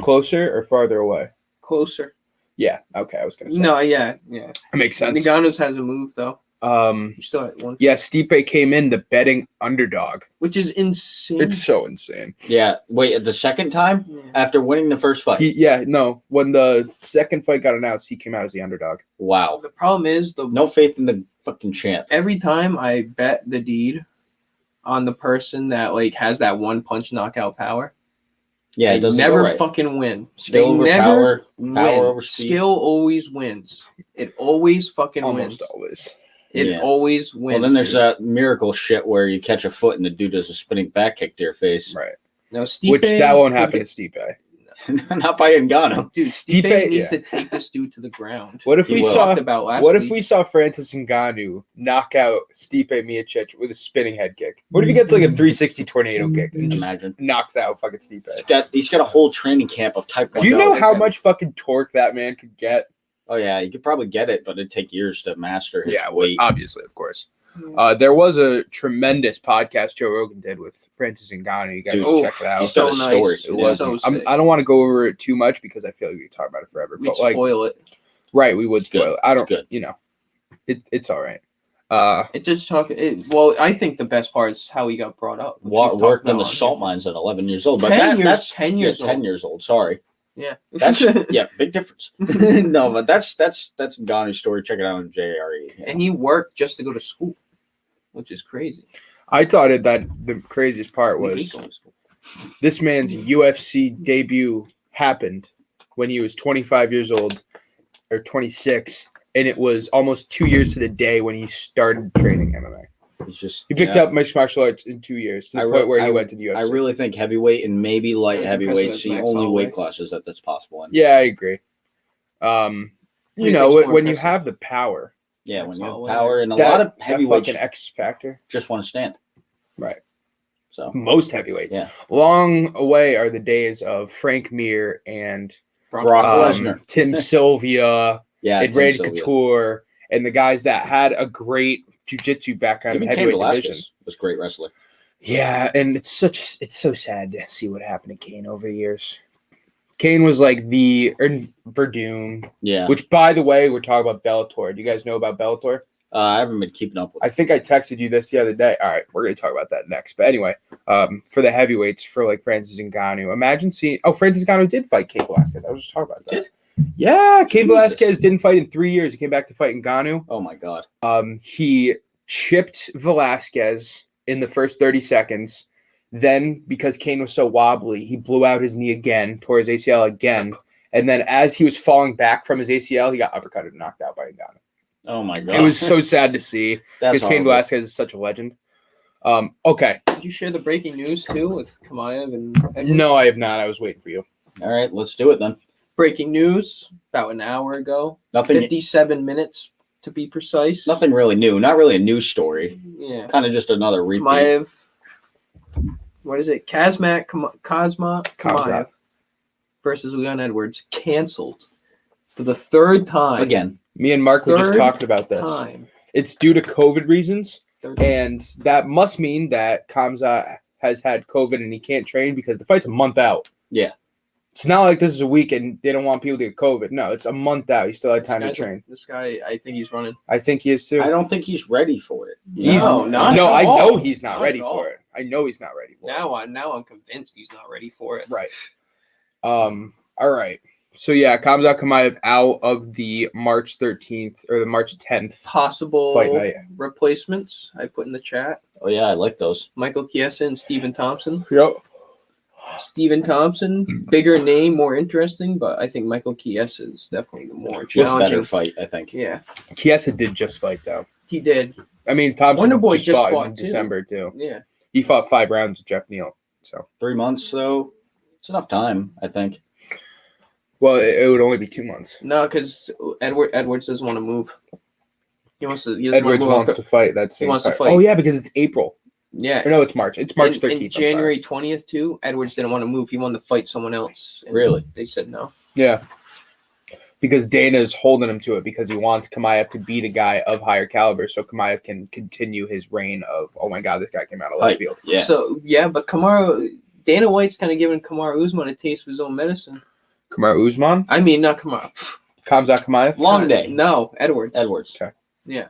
[SPEAKER 1] Closer or farther away?
[SPEAKER 3] Closer.
[SPEAKER 1] Yeah. Okay, I was gonna say.
[SPEAKER 3] No, yeah.
[SPEAKER 1] That makes sense.
[SPEAKER 3] Ngannou's hasn't moved though. He's still at 1.
[SPEAKER 1] Yeah, Stipe came in the betting underdog,
[SPEAKER 3] which is insane.
[SPEAKER 1] It's so insane.
[SPEAKER 2] Yeah. Wait, the second time after winning the first fight?
[SPEAKER 1] When the second fight got announced, he came out as the underdog.
[SPEAKER 2] Wow.
[SPEAKER 3] The problem is
[SPEAKER 2] no faith in the fucking champ.
[SPEAKER 3] Every time I bet the deed on the person that like has that one punch knockout power,
[SPEAKER 2] yeah, it doesn't
[SPEAKER 3] never
[SPEAKER 2] right.
[SPEAKER 3] fucking win.
[SPEAKER 2] Skill
[SPEAKER 3] they
[SPEAKER 2] over
[SPEAKER 3] never
[SPEAKER 2] power,
[SPEAKER 3] win.
[SPEAKER 2] over speed.
[SPEAKER 3] Skill always wins. It always fucking
[SPEAKER 1] Almost
[SPEAKER 3] wins.
[SPEAKER 1] always.
[SPEAKER 3] It always wins.
[SPEAKER 2] Well, then there's that miracle shit where you catch a foot and the dude does a spinning back kick to your face.
[SPEAKER 1] Right.
[SPEAKER 3] No, Stipe,
[SPEAKER 1] which that won't happen to Stipe.
[SPEAKER 2] Not by Ngannou.
[SPEAKER 3] Dude, Stipe needs
[SPEAKER 1] yeah.
[SPEAKER 3] to take this dude to the ground.
[SPEAKER 1] What if
[SPEAKER 2] He
[SPEAKER 1] we
[SPEAKER 2] will.
[SPEAKER 1] saw?
[SPEAKER 3] Talked about last
[SPEAKER 1] What if
[SPEAKER 3] week.
[SPEAKER 1] we saw Francis Ngannou knock out Stipe Miocic with a spinning head kick? What if he gets like a 360 tornado kick and just
[SPEAKER 2] Imagine.
[SPEAKER 1] knocks out fucking Stipe?
[SPEAKER 2] He's got a whole training camp of Taekwondo.
[SPEAKER 1] Do you know how much fucking torque that man could get?
[SPEAKER 2] Oh yeah, you could probably get it, but it'd take years to master his weight.
[SPEAKER 1] Obviously, of course. There was a tremendous podcast Joe Rogan did with Francis Ngannou. You guys should check it out.
[SPEAKER 2] So
[SPEAKER 3] So
[SPEAKER 2] nice.
[SPEAKER 3] nice.
[SPEAKER 1] It was.
[SPEAKER 3] So sick.
[SPEAKER 1] I don't want to go over it too much because I feel like we could talk about it forever.
[SPEAKER 3] We'd
[SPEAKER 1] But like,
[SPEAKER 3] spoil it.
[SPEAKER 1] right, we would spoil it. I don't.
[SPEAKER 2] Good.
[SPEAKER 1] You know, it's all right.
[SPEAKER 3] It just talk. Well, I think the best part is how he got brought up. which we've talked
[SPEAKER 2] Worked in
[SPEAKER 3] about
[SPEAKER 2] the
[SPEAKER 3] on
[SPEAKER 2] salt
[SPEAKER 3] here.
[SPEAKER 2] mines at 11 years old. But
[SPEAKER 3] 10 years.
[SPEAKER 2] that's
[SPEAKER 3] 10 years.
[SPEAKER 2] 10 years old. Sorry.
[SPEAKER 3] Yeah.
[SPEAKER 2] That's big difference. No, but that's Ngannou's story. Check it out on JRE.
[SPEAKER 3] And he worked just to go to school, which is crazy.
[SPEAKER 1] I thought that the craziest part
[SPEAKER 3] We hate
[SPEAKER 1] was
[SPEAKER 3] going to school.
[SPEAKER 1] this man's UFC debut happened when he was 25 years old or 26, and it was almost 2 years to the day when he started training MMA. He picked up mixed martial arts in 2 years to the point where he went to the UFC.
[SPEAKER 2] I really think heavyweight and maybe light
[SPEAKER 3] Because
[SPEAKER 2] heavyweight's the
[SPEAKER 3] Max
[SPEAKER 2] only
[SPEAKER 3] Holloway.
[SPEAKER 2] weight classes that's possible. In.
[SPEAKER 1] Yeah, I agree.
[SPEAKER 3] do
[SPEAKER 1] You
[SPEAKER 3] you
[SPEAKER 1] know,
[SPEAKER 3] think's more
[SPEAKER 1] when you
[SPEAKER 3] impressive?
[SPEAKER 1] have the power,
[SPEAKER 2] Yeah, when
[SPEAKER 3] Max
[SPEAKER 2] you have
[SPEAKER 3] Holloway.
[SPEAKER 2] power and a
[SPEAKER 1] that,
[SPEAKER 2] lot of
[SPEAKER 1] that
[SPEAKER 2] heavyweights
[SPEAKER 1] fucking X factor.
[SPEAKER 2] just want to stand.
[SPEAKER 1] Right.
[SPEAKER 2] So
[SPEAKER 1] Most heavyweights.
[SPEAKER 2] Yeah.
[SPEAKER 1] Long away are the days of Frank Mir and
[SPEAKER 2] Brock Lesnar.
[SPEAKER 1] Tim Sylvia
[SPEAKER 2] yeah,
[SPEAKER 1] and
[SPEAKER 2] Tim
[SPEAKER 1] Randy
[SPEAKER 2] Sylvia.
[SPEAKER 1] Couture and the guys that had a great jiu-jitsu background in
[SPEAKER 2] Even
[SPEAKER 1] the
[SPEAKER 2] Cain
[SPEAKER 1] heavyweight
[SPEAKER 2] Velasquez
[SPEAKER 1] division.
[SPEAKER 2] was a great wrestler.
[SPEAKER 1] Yeah, and it's so sad to see what happened to Kane over the years. Kane was like Verdun,
[SPEAKER 2] Yeah,
[SPEAKER 1] which, by the way, we're talking about Bellator. Do you guys know about Bellator?
[SPEAKER 2] I haven't been keeping up with.
[SPEAKER 1] I think I texted you this the other day. All right, we're going to talk about that next. But anyway, for the heavyweights, for like Francis Ngannou, imagine seeing... Oh, Francis Ngannou did fight Cain Velasquez. I was just talking about that. Yeah, Cain Velasquez didn't fight in 3 years. He came back to fight Ngannou.
[SPEAKER 2] Oh my god.
[SPEAKER 1] He chipped Velasquez in the first 30 seconds. Then, because Kane was so wobbly, he blew out his knee again, tore his ACL again. And then as he was falling back from his ACL, he got uppercutted and knocked out by Ngannou.
[SPEAKER 2] Oh my god.
[SPEAKER 1] It was so sad to see
[SPEAKER 2] That's
[SPEAKER 1] because Cain
[SPEAKER 2] horrible.
[SPEAKER 1] Velasquez is such a legend. Okay.
[SPEAKER 3] Did you share the breaking news too with Kamaev and Edwards?
[SPEAKER 1] No, I have not. I was waiting for you.
[SPEAKER 2] All right, let's do it then.
[SPEAKER 3] Breaking news about an hour ago.
[SPEAKER 2] Nothing
[SPEAKER 3] 57 minutes to be precise.
[SPEAKER 2] Nothing really new. Not really a news story.
[SPEAKER 3] Yeah.
[SPEAKER 2] Kind of just another repeat.
[SPEAKER 3] Kamaev. What is it? Kamaev versus Leon Edwards canceled for the third time.
[SPEAKER 2] Again.
[SPEAKER 1] Me and Mark were just
[SPEAKER 3] Third
[SPEAKER 1] talking about this.
[SPEAKER 3] time.
[SPEAKER 1] It's due to COVID reasons,
[SPEAKER 3] Third time.
[SPEAKER 1] and that must mean that Kamza has had COVID and he can't train because the fight's a month out.
[SPEAKER 2] Yeah.
[SPEAKER 1] It's not like this is a week and they don't want people to get COVID. No, it's a month out. He still had time to train.
[SPEAKER 3] This guy, I think he's running.
[SPEAKER 1] I think he is too.
[SPEAKER 2] I don't think he's ready for it.
[SPEAKER 1] He's
[SPEAKER 3] No, not
[SPEAKER 1] no,
[SPEAKER 3] at
[SPEAKER 1] I
[SPEAKER 3] all.
[SPEAKER 1] know he's not
[SPEAKER 3] Not
[SPEAKER 1] ready
[SPEAKER 3] at all.
[SPEAKER 1] for it. I know he's not ready for it.
[SPEAKER 3] Now I'm convinced he's not ready for it.
[SPEAKER 1] Right. All right. So yeah, Kamza Kamaev out of the March 13th or the March 10th
[SPEAKER 3] Possible
[SPEAKER 1] fight night.
[SPEAKER 3] replacements I put in the chat.
[SPEAKER 2] Oh, yeah, I like those.
[SPEAKER 3] Michael Chiesa and Stephen Thompson.
[SPEAKER 1] Yep.
[SPEAKER 3] Stephen Thompson, bigger name, more interesting, but I think Michael Chiesa is definitely the more
[SPEAKER 2] Just better
[SPEAKER 3] challenging.
[SPEAKER 2] fight, I think.
[SPEAKER 3] Yeah,
[SPEAKER 1] Chiesa did just fight though.
[SPEAKER 3] he did.
[SPEAKER 1] I mean, Thompson
[SPEAKER 3] Wonder Boy just
[SPEAKER 1] fought
[SPEAKER 3] fought,
[SPEAKER 1] in
[SPEAKER 3] too.
[SPEAKER 1] December too.
[SPEAKER 3] Yeah.
[SPEAKER 1] He fought 5 rounds with Jeff Neal. So
[SPEAKER 2] 3 months, though. It's enough time, I think.
[SPEAKER 1] well, it would only be 2 months.
[SPEAKER 3] No, because Edwards doesn't want to move. He doesn't
[SPEAKER 1] Edwards
[SPEAKER 3] want to move
[SPEAKER 1] wants to fight. That's
[SPEAKER 3] He wants to fight.
[SPEAKER 1] Oh yeah, because it's April.
[SPEAKER 3] Yeah.
[SPEAKER 1] Or no, it's March. It's March
[SPEAKER 3] In
[SPEAKER 1] 13th. I'm sorry.
[SPEAKER 3] January 20th too. Edwards didn't want to move. He wanted to fight someone else. And
[SPEAKER 2] Really?
[SPEAKER 3] They said no.
[SPEAKER 1] Yeah. Because Dana's holding him to it because he wants Kamaev to be the guy of higher caliber so Kamaev can continue his reign of, oh my God, this guy came out of left
[SPEAKER 2] Hype.
[SPEAKER 1] field.
[SPEAKER 2] Yeah.
[SPEAKER 3] So but Dana White's kind of giving Kamaru Usman a taste of his own medicine.
[SPEAKER 1] Kamaru Usman?
[SPEAKER 3] I mean, not Kamaru.
[SPEAKER 1] Kamza Kamaev?
[SPEAKER 2] Long day.
[SPEAKER 3] No, Edwards.
[SPEAKER 2] Edwards.
[SPEAKER 1] Okay.
[SPEAKER 3] Yeah.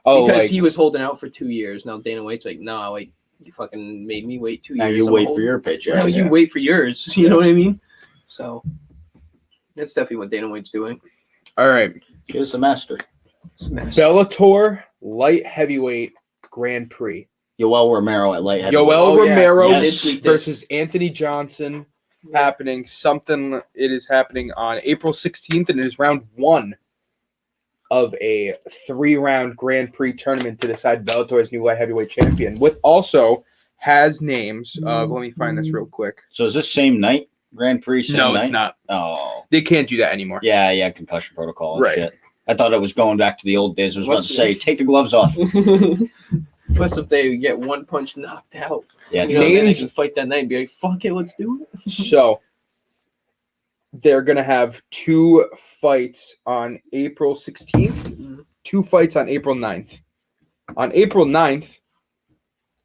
[SPEAKER 1] Oh,
[SPEAKER 3] Because
[SPEAKER 1] like,
[SPEAKER 3] he was holding out for 2 years. Now Dana White's like, nah, like you fucking made me wait 2 years.
[SPEAKER 2] Now you
[SPEAKER 3] I'm
[SPEAKER 2] wait for
[SPEAKER 3] holding-
[SPEAKER 2] your paycheck.
[SPEAKER 3] No, you
[SPEAKER 1] Yeah.
[SPEAKER 3] wait for yours. You know what I mean? So that's definitely what Dana White's doing.
[SPEAKER 1] all right.
[SPEAKER 2] Here's the master.
[SPEAKER 3] Smash.
[SPEAKER 1] Bellator light heavyweight Grand Prix.
[SPEAKER 2] Yoel Romero at light heavyweight.
[SPEAKER 1] Yoel
[SPEAKER 3] Oh, yeah.
[SPEAKER 1] Romero
[SPEAKER 3] Yeah, this week,
[SPEAKER 1] versus Anthony Johnson happening. It is happening on April 16th, and it is round 1 of a 3-round Grand Prix tournament to decide Bellator's new light heavyweight champion. With also has names of. Let me find this real quick.
[SPEAKER 2] So is this same night? Grand Prix same
[SPEAKER 1] No,
[SPEAKER 2] night?
[SPEAKER 1] it's not.
[SPEAKER 2] Oh.
[SPEAKER 1] They can't do that anymore.
[SPEAKER 2] Yeah, concussion protocol and
[SPEAKER 1] Right.
[SPEAKER 2] shit. I thought it was going back to the old days. I was about
[SPEAKER 3] What's
[SPEAKER 2] to
[SPEAKER 3] the-
[SPEAKER 2] say, take the gloves off.
[SPEAKER 3] Plus, if they get one punch knocked out,
[SPEAKER 2] Yeah,
[SPEAKER 3] you know, then they
[SPEAKER 1] Names-
[SPEAKER 3] can fight that night and be like, fuck it, let's do it.
[SPEAKER 1] So they're gonna have 2 fights on April 16th. 2 fights on April 9th. On April 9th,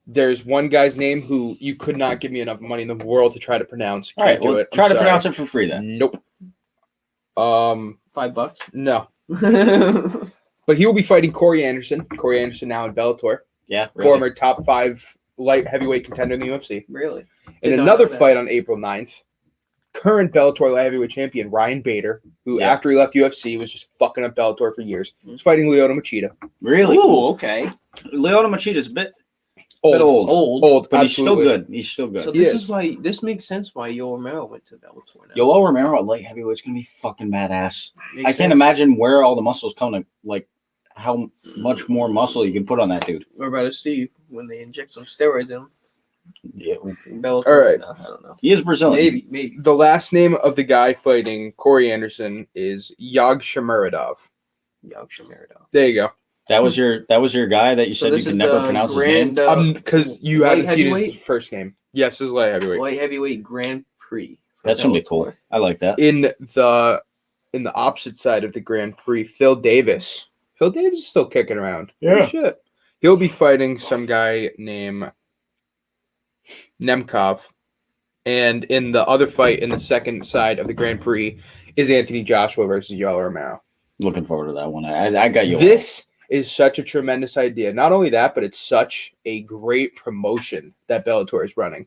[SPEAKER 1] there's one guy's name who you could not give me enough money in the world to try to pronounce.
[SPEAKER 2] All right,
[SPEAKER 1] Can't do
[SPEAKER 2] well,
[SPEAKER 1] it.
[SPEAKER 2] try to pronounce it for free then.
[SPEAKER 1] Nope.
[SPEAKER 3] $5.
[SPEAKER 1] No. But he will be fighting Corey Anderson. Corey Anderson now in Bellator.
[SPEAKER 2] Yeah, really.
[SPEAKER 1] Former top 5 light heavyweight contender in the UFC.
[SPEAKER 3] Really?
[SPEAKER 1] In
[SPEAKER 3] Did not
[SPEAKER 1] another
[SPEAKER 3] know that.
[SPEAKER 1] fight on April 9th, current Bellator light heavyweight champion Ryan Bader, who
[SPEAKER 2] Yeah.
[SPEAKER 1] after he left UFC was just fucking up Bellator for years, was fighting Lyoto Machida.
[SPEAKER 2] Really?
[SPEAKER 3] Ooh, okay.
[SPEAKER 2] Leona Machida's a bit
[SPEAKER 1] Old.
[SPEAKER 3] Old.
[SPEAKER 2] but he's still
[SPEAKER 1] absolutely.
[SPEAKER 2] good. He's still good.
[SPEAKER 3] So
[SPEAKER 1] He
[SPEAKER 3] this
[SPEAKER 1] is.
[SPEAKER 3] is why this makes sense why Yoel Romero went to Bellator now.
[SPEAKER 2] Yoel Romero at light heavyweight's gonna be fucking badass.
[SPEAKER 3] Makes
[SPEAKER 2] I can't
[SPEAKER 3] sense.
[SPEAKER 2] imagine where all the muscles come to, like how much more muscle you can put on that dude.
[SPEAKER 3] We're about to see when they inject some steroids in him.
[SPEAKER 2] Yeah,
[SPEAKER 3] Bellator.
[SPEAKER 1] All right.
[SPEAKER 3] No, I don't know.
[SPEAKER 2] he is Brazilian.
[SPEAKER 3] Maybe.
[SPEAKER 1] The last name of the guy fighting Corey Anderson is Yag Shamaradov.
[SPEAKER 3] Yagshimaradov.
[SPEAKER 1] There you go.
[SPEAKER 2] That was your guy that you
[SPEAKER 3] So
[SPEAKER 2] said you
[SPEAKER 3] this
[SPEAKER 2] could
[SPEAKER 3] is
[SPEAKER 2] never
[SPEAKER 3] the
[SPEAKER 2] pronounce his
[SPEAKER 3] grand,
[SPEAKER 2] name.
[SPEAKER 1] Because you
[SPEAKER 3] light
[SPEAKER 1] haven't seen his
[SPEAKER 3] heavyweight?
[SPEAKER 1] first name. Yes, his light heavyweight.
[SPEAKER 3] Light heavyweight Grand Prix. for
[SPEAKER 2] That's gonna be cool.
[SPEAKER 3] Bellator.
[SPEAKER 2] I like that.
[SPEAKER 1] In the opposite side of the Grand Prix, Phil Davis. Phil Davis is still kicking around.
[SPEAKER 2] Yeah.
[SPEAKER 1] Oh, shit. He'll be fighting some guy named Nemkov. And in the other fight in the second side of the Grand Prix is Anthony Joshua versus Yoel Romero.
[SPEAKER 2] Looking forward to that one. I got you.
[SPEAKER 1] This is such a tremendous idea. Not only that, but it's such a great promotion that Bellator is running.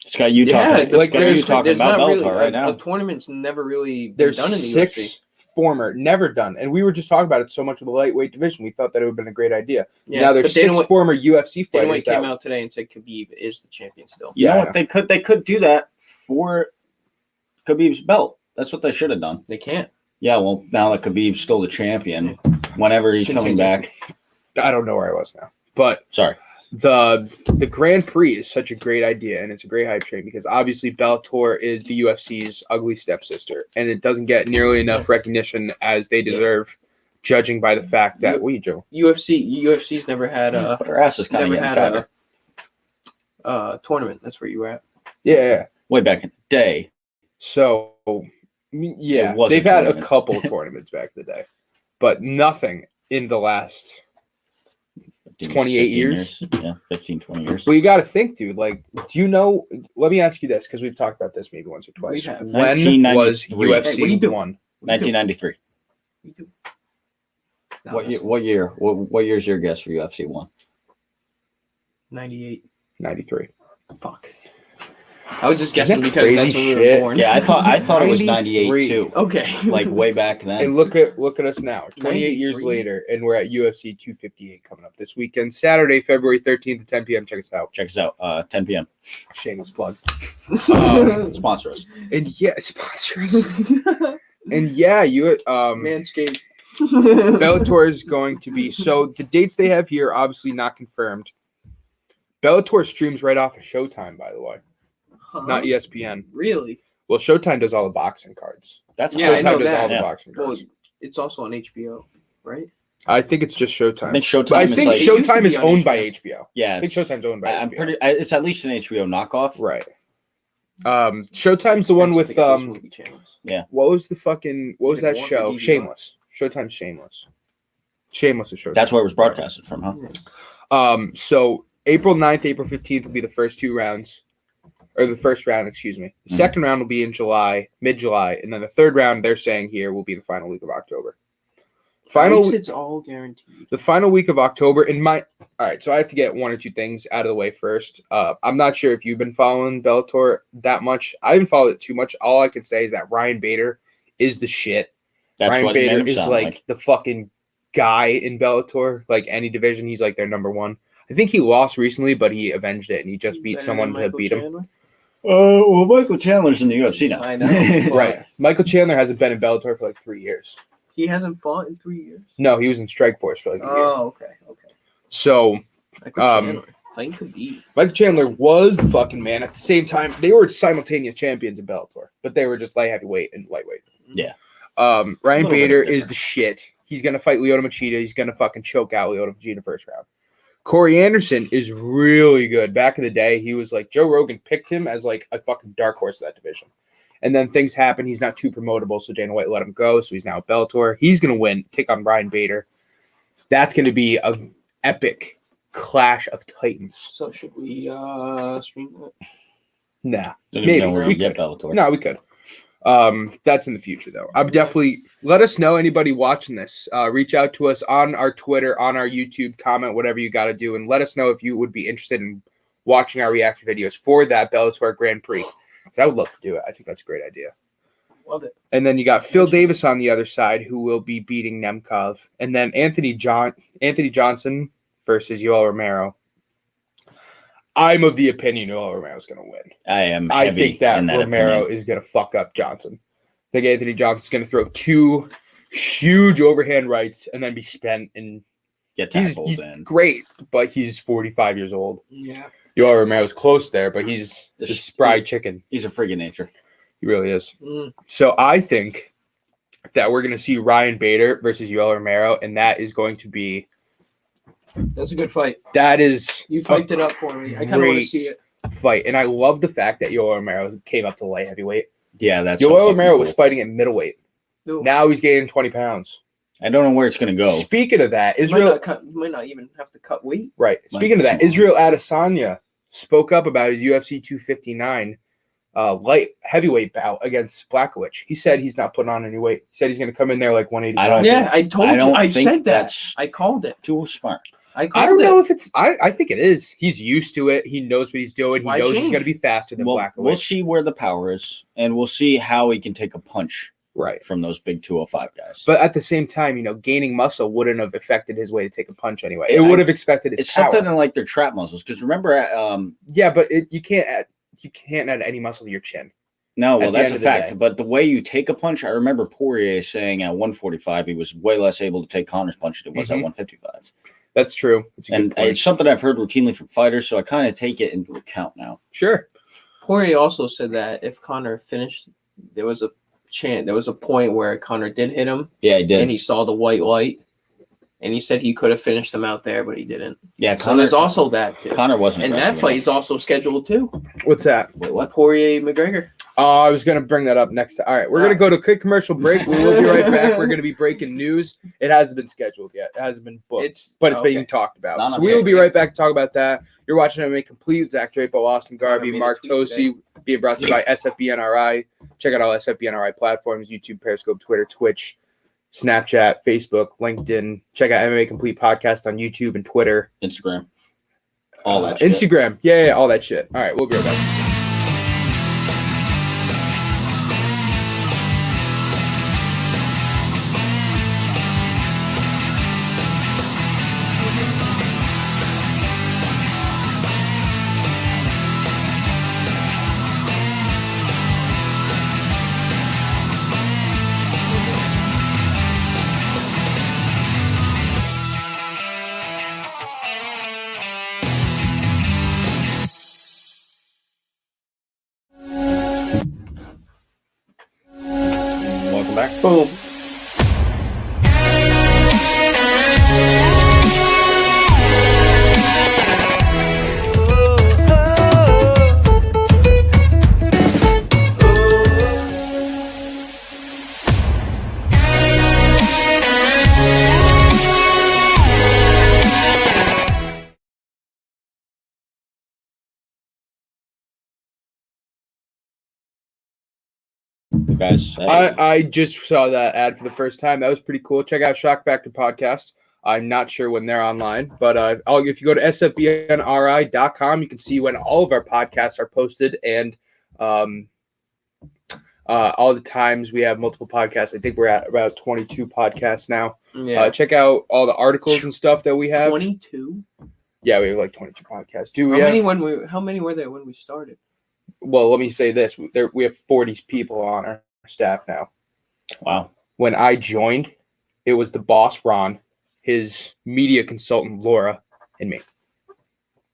[SPEAKER 2] It's got you
[SPEAKER 3] Yeah,
[SPEAKER 2] talking.
[SPEAKER 1] like,
[SPEAKER 2] It's got you
[SPEAKER 1] there's
[SPEAKER 2] talking about
[SPEAKER 3] not
[SPEAKER 2] Bellator
[SPEAKER 3] really,
[SPEAKER 2] right
[SPEAKER 3] a
[SPEAKER 2] now.
[SPEAKER 3] tournament's never really been
[SPEAKER 1] There's
[SPEAKER 3] done in the
[SPEAKER 1] 6
[SPEAKER 3] UFC.
[SPEAKER 1] former, never done. And we were just talking about it so much with the lightweight division. We thought that it would have been a great idea.
[SPEAKER 3] Yeah,
[SPEAKER 1] Now there's
[SPEAKER 3] but Dana
[SPEAKER 1] 6
[SPEAKER 3] White-
[SPEAKER 1] former UFC
[SPEAKER 3] Dana
[SPEAKER 1] fighters
[SPEAKER 3] White came
[SPEAKER 1] that
[SPEAKER 3] out today and said Khabib is the champion still.
[SPEAKER 2] You know
[SPEAKER 1] Yeah.
[SPEAKER 2] what? They could do that for Khabib's belt. That's what they should have done.
[SPEAKER 3] They can't.
[SPEAKER 2] Yeah, well, now that Khabib's still the champion, whenever he's coming
[SPEAKER 3] Continue.
[SPEAKER 2] back.
[SPEAKER 1] I don't know where I was now. But
[SPEAKER 2] Sorry.
[SPEAKER 1] the Grand Prix is such a great idea, and it's a great hype train because obviously Bellator is the UFC's ugly stepsister, and it doesn't get nearly enough recognition as they deserve, judging by the fact that Joe?
[SPEAKER 3] UFC's never had a
[SPEAKER 2] But our ass is kind of getting fatter.
[SPEAKER 3] tournament. That's where you were at.
[SPEAKER 1] Yeah.
[SPEAKER 2] Way back in the day.
[SPEAKER 1] So yeah,
[SPEAKER 2] It was a
[SPEAKER 1] they've had a
[SPEAKER 2] tournament.
[SPEAKER 1] couple tournaments back in the day, but nothing in the last 28 years?
[SPEAKER 2] Yeah, 15, 20 years.
[SPEAKER 1] Well, you got to think, dude. Like, do you know? Let me ask you this, because we've talked about this maybe once or twice.
[SPEAKER 3] We have.
[SPEAKER 1] When was
[SPEAKER 2] 1993.
[SPEAKER 1] UFC
[SPEAKER 3] Hey, what are you doing?
[SPEAKER 1] won?
[SPEAKER 2] 1993. What year? What year's your guess for UFC 1?
[SPEAKER 3] 98.
[SPEAKER 1] 93.
[SPEAKER 3] Fuck. I was just guessing
[SPEAKER 1] Isn't that
[SPEAKER 3] because that's
[SPEAKER 1] crazy
[SPEAKER 3] when we
[SPEAKER 1] shit?
[SPEAKER 3] were born.
[SPEAKER 2] Yeah, I thought it was 98
[SPEAKER 1] 93.
[SPEAKER 2] too.
[SPEAKER 3] Okay.
[SPEAKER 2] Like way back then.
[SPEAKER 1] And look at us now, 28 years
[SPEAKER 3] 93.
[SPEAKER 1] later, and we're at UFC 258 coming up this weekend, Saturday, February 13th at 10 p.m. Check us out.
[SPEAKER 2] Check us out. 10 p.m.
[SPEAKER 1] Shameless plug.
[SPEAKER 2] Sponsor us.
[SPEAKER 1] And yeah, sponsor us. And yeah,
[SPEAKER 3] Manscaped.
[SPEAKER 1] Bellator is going to be, so the dates they have here obviously not confirmed. Bellator streams right off of Showtime, by the way, not ESPN.
[SPEAKER 3] Really?
[SPEAKER 1] Well, Showtime does all the boxing cards.
[SPEAKER 2] That's
[SPEAKER 3] Yeah, I
[SPEAKER 1] Showtime
[SPEAKER 3] know
[SPEAKER 1] does
[SPEAKER 3] that.
[SPEAKER 1] all the
[SPEAKER 2] Yeah.
[SPEAKER 1] boxing
[SPEAKER 3] Well,
[SPEAKER 1] cards.
[SPEAKER 3] it's also on HBO, right?
[SPEAKER 1] I think it's just Showtime.
[SPEAKER 2] I think Showtime
[SPEAKER 1] But I
[SPEAKER 2] is
[SPEAKER 1] think
[SPEAKER 2] like,
[SPEAKER 3] It used to
[SPEAKER 1] Showtime
[SPEAKER 3] be
[SPEAKER 1] is
[SPEAKER 3] on
[SPEAKER 1] owned by
[SPEAKER 3] HBO.
[SPEAKER 1] HBO.
[SPEAKER 2] yeah,
[SPEAKER 1] I think Showtime's owned by
[SPEAKER 2] I'm
[SPEAKER 1] HBO.
[SPEAKER 2] it's at least an HBO knockoff.
[SPEAKER 1] Right. Showtime's the one
[SPEAKER 3] Expensive
[SPEAKER 1] with
[SPEAKER 3] to get those movie channels.
[SPEAKER 1] what was that
[SPEAKER 3] Even more
[SPEAKER 1] show?
[SPEAKER 3] for DVR.
[SPEAKER 1] Shameless. Showtime's Shameless. Shameless is Showtime.
[SPEAKER 2] That's where it was broadcasted from, huh?
[SPEAKER 1] So April 9th, April 15th will be the first two rounds. Or the first round, excuse me. The
[SPEAKER 2] Mhm.
[SPEAKER 1] second round will be in July, mid-July, and then the third round they're saying here will be the final week of October.
[SPEAKER 3] At least it's all guaranteed.
[SPEAKER 1] The final week of October all right, so I have to get one or two things out of the way first. I'm not sure if you've been following Bellator that much. I haven't followed it too much. All I can say is that Ryan Bader is the shit.
[SPEAKER 2] That's
[SPEAKER 1] Ryan
[SPEAKER 2] what made
[SPEAKER 1] Bader
[SPEAKER 2] him
[SPEAKER 1] is
[SPEAKER 2] sound
[SPEAKER 1] like the fucking guy in Bellator. Like any division, he's like their number one. I think he lost recently, but he avenged it and he just beat
[SPEAKER 3] Better
[SPEAKER 1] someone
[SPEAKER 3] than
[SPEAKER 1] to
[SPEAKER 3] Michael
[SPEAKER 1] beat him.
[SPEAKER 3] Chandler?
[SPEAKER 2] Well, Michael Chandler's in the UFC now.
[SPEAKER 3] I know.
[SPEAKER 1] Right. Michael Chandler hasn't been in Bellator for like 3 years.
[SPEAKER 3] He hasn't fought in 3 years.
[SPEAKER 1] No, he was in Strikeforce for like a year.
[SPEAKER 3] Oh, okay.
[SPEAKER 1] So
[SPEAKER 3] Michael Chandler. Fighting Khabib.
[SPEAKER 1] Michael Chandler was the fucking man. At the same time, they were simultaneous champions in Bellator, but they were just light heavyweight and lightweight.
[SPEAKER 2] Yeah.
[SPEAKER 1] Ryan
[SPEAKER 2] little bit
[SPEAKER 1] Bader is
[SPEAKER 2] different.
[SPEAKER 1] the shit. He's gonna fight Lyoto Machida. He's gonna fucking choke out Lyoto Machida first round. Corey Anderson is really good. Back in the day, he was like Joe Rogan picked him as like a fucking dark horse of that division. And then things happen. He's not too promotable, so Dana White let him go. So he's now at Bellator. He's gonna win. Take on Ryan Bader. That's gonna be an epic clash of titans.
[SPEAKER 3] So should we stream that?
[SPEAKER 1] Nah,
[SPEAKER 2] Didn't
[SPEAKER 1] maybe
[SPEAKER 2] even know where
[SPEAKER 1] we
[SPEAKER 2] you get
[SPEAKER 1] could.
[SPEAKER 2] Bellator.
[SPEAKER 1] No, we could. That's in the future though. I'm definitely let us know anybody watching this. Reach out to us on our Twitter, on our YouTube, comment whatever you got to do, and let us know if you would be interested in watching our reaction videos for that Bellator Grand Prix. 'Cause I would love to do it. I think that's a great idea.
[SPEAKER 3] Love it.
[SPEAKER 1] And then you got Phil Davis on the other side, who will be beating Nemkov, and then Anthony Johnson versus Yoel Romero. I'm of the opinion Yoel Romero's going to win. I think that Romero is going to fuck up Johnson. I think Anthony Johnson's going to throw two huge overhand rights and then be spent. And
[SPEAKER 2] Get
[SPEAKER 1] he's
[SPEAKER 2] tackles in.
[SPEAKER 1] great, but he's 45 years old.
[SPEAKER 3] Yeah.
[SPEAKER 1] Yoel Romero's close there, but he's the spry chicken.
[SPEAKER 2] He's a freak of nature.
[SPEAKER 1] He really is.
[SPEAKER 3] Mm.
[SPEAKER 1] So I think that we're going to see Ryan Bader versus Yoel Romero, and that is going to be
[SPEAKER 3] That's a good fight.
[SPEAKER 1] that is
[SPEAKER 3] You hyped it up for me. I kind of want to
[SPEAKER 1] great
[SPEAKER 3] see it.
[SPEAKER 1] fight. And I love the fact that Yoel Romero came up to light heavyweight.
[SPEAKER 2] Yeah, that's
[SPEAKER 1] Yoel Romero was fighting at middleweight.
[SPEAKER 3] Ooh.
[SPEAKER 1] Now he's gaining 20 pounds.
[SPEAKER 2] I don't know where it's going to go.
[SPEAKER 1] Speaking of that,
[SPEAKER 3] You
[SPEAKER 1] Israel.
[SPEAKER 3] might not even have to cut weight.
[SPEAKER 1] Right. Speaking of that, Israel Adesanya spoke up about his UFC 259 light heavyweight bout against Blachowicz. He said he's not putting on any weight. He said he's going to come in there like 185.
[SPEAKER 2] I don't
[SPEAKER 3] Yeah, I told you.
[SPEAKER 2] don't
[SPEAKER 3] I
[SPEAKER 2] think
[SPEAKER 3] said that.
[SPEAKER 2] that's
[SPEAKER 3] I called it.
[SPEAKER 2] too smart.
[SPEAKER 3] I called
[SPEAKER 1] I don't
[SPEAKER 3] it.
[SPEAKER 1] know if it's. I think it is. He's used to it. He knows what he's doing. He
[SPEAKER 3] Why
[SPEAKER 1] knows he's
[SPEAKER 3] change?
[SPEAKER 1] going to be faster than
[SPEAKER 2] Well,
[SPEAKER 1] Blachowicz.
[SPEAKER 2] we'll see where the power is, and we'll see how he can take a punch
[SPEAKER 1] Right.
[SPEAKER 2] from those big 205 guys.
[SPEAKER 1] But at the same time, gaining muscle wouldn't have affected his way to take a punch anyway.
[SPEAKER 2] Yeah,
[SPEAKER 1] It would have affected his
[SPEAKER 2] it's
[SPEAKER 1] power.
[SPEAKER 2] something in like their trap muscles. Because remember,
[SPEAKER 1] Yeah, but you can't add any muscle to your chin.
[SPEAKER 2] no,
[SPEAKER 1] At
[SPEAKER 2] well,
[SPEAKER 1] the
[SPEAKER 2] that's
[SPEAKER 1] end
[SPEAKER 2] a
[SPEAKER 1] of the
[SPEAKER 2] fact.
[SPEAKER 1] day.
[SPEAKER 2] But the way you take a punch, I remember Poirier saying at 145 he was way less able to take Connor's punch than he was at
[SPEAKER 1] Mhm.
[SPEAKER 2] 155.
[SPEAKER 1] That's true. It's a good
[SPEAKER 2] And
[SPEAKER 1] point.
[SPEAKER 2] it's something I've heard routinely from fighters, so I kind of take it into account now.
[SPEAKER 1] Sure.
[SPEAKER 3] Poirier also said that if Conor finished, there was a point where Conor did hit him.
[SPEAKER 2] Yeah, he did.
[SPEAKER 3] And he saw the white light. And he said he could have finished him out there, but he didn't.
[SPEAKER 2] Yeah,
[SPEAKER 3] So there's also that too.
[SPEAKER 2] Conor wasn't.
[SPEAKER 3] And that fight is also scheduled too.
[SPEAKER 1] What's that?
[SPEAKER 3] Wait, what? Poirier McGregor.
[SPEAKER 1] I was going to bring that up next time. All right, we're going to go to a quick commercial break. We will be right back. We're going to be breaking news. It hasn't been scheduled yet. It hasn't been booked, but it's being talked about.
[SPEAKER 2] No,
[SPEAKER 1] so we will be right back to talk about that. You're watching MMA Complete. Zach Drapo, Austin Garvey,
[SPEAKER 3] made a
[SPEAKER 1] Mark
[SPEAKER 3] tweet
[SPEAKER 1] Tosi, being brought to you by SFBNRI. Check out all SFBNRI platforms, YouTube, Periscope, Twitter, Twitch, Snapchat, Facebook, LinkedIn. Check out MMA Complete Podcast on YouTube and Twitter.
[SPEAKER 2] Instagram. All that shit.
[SPEAKER 1] Instagram. Yeah, all that shit. All right, we'll be right back.
[SPEAKER 2] Welcome back.
[SPEAKER 3] Boom.
[SPEAKER 2] Guys,
[SPEAKER 1] I just saw that ad for the first time. That was pretty cool. Check out Shock Factor Podcast. I'm not sure when they're online, but if you go to sfbnri.com, you can see when all of our podcasts are posted and all the times we have multiple podcasts. I think we're at about 22 podcasts now.
[SPEAKER 3] Yeah.
[SPEAKER 1] Check out all the articles and stuff that we have.
[SPEAKER 3] 22.
[SPEAKER 1] Yeah, we have like 22 podcasts.
[SPEAKER 3] How many were there when we started?
[SPEAKER 1] Well, let me say this. We have 40 people on our staff now.
[SPEAKER 2] wow.
[SPEAKER 1] When I joined, it was the boss, Ron, his media consultant, Laura, and me. That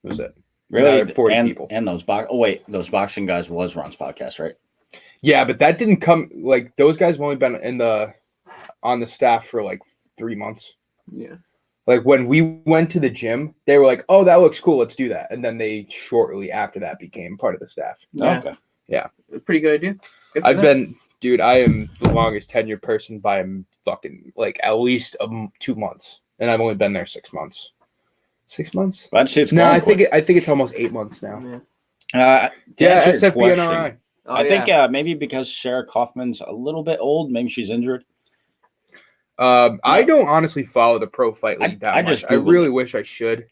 [SPEAKER 1] was it. Now
[SPEAKER 2] Really?
[SPEAKER 1] there are 40 people.
[SPEAKER 2] And those those boxing guys was Ron's podcast, right?
[SPEAKER 1] Yeah, but that didn't come, like, those guys have only been on the staff for like 3 months.
[SPEAKER 3] Yeah.
[SPEAKER 1] Like, when we went to the gym, they were like, oh, that looks cool, let's do that. And then they shortly after that became part of the staff.
[SPEAKER 3] Yeah.
[SPEAKER 2] Okay.
[SPEAKER 3] Pretty good idea. Good for
[SPEAKER 1] I've
[SPEAKER 3] them.
[SPEAKER 1] been, dude, I am the longest tenured person by fucking, like, at least 2 months. And I've only been there 6 months. 6 months?
[SPEAKER 2] I'd say it's
[SPEAKER 1] No,
[SPEAKER 2] going
[SPEAKER 1] I think
[SPEAKER 2] quick.
[SPEAKER 1] it's almost 8 months now.
[SPEAKER 3] Yeah.
[SPEAKER 2] To
[SPEAKER 1] Yeah,
[SPEAKER 2] answer your question,
[SPEAKER 1] SFBNRI.
[SPEAKER 3] Oh,
[SPEAKER 2] I
[SPEAKER 3] yeah.
[SPEAKER 2] think maybe because Sarah Kaufman's a little bit old, maybe she's injured.
[SPEAKER 1] I don't honestly follow the Pro Fight League that
[SPEAKER 2] I
[SPEAKER 1] much.
[SPEAKER 2] just
[SPEAKER 1] I
[SPEAKER 2] Googled
[SPEAKER 1] really
[SPEAKER 2] it.
[SPEAKER 1] wish I should.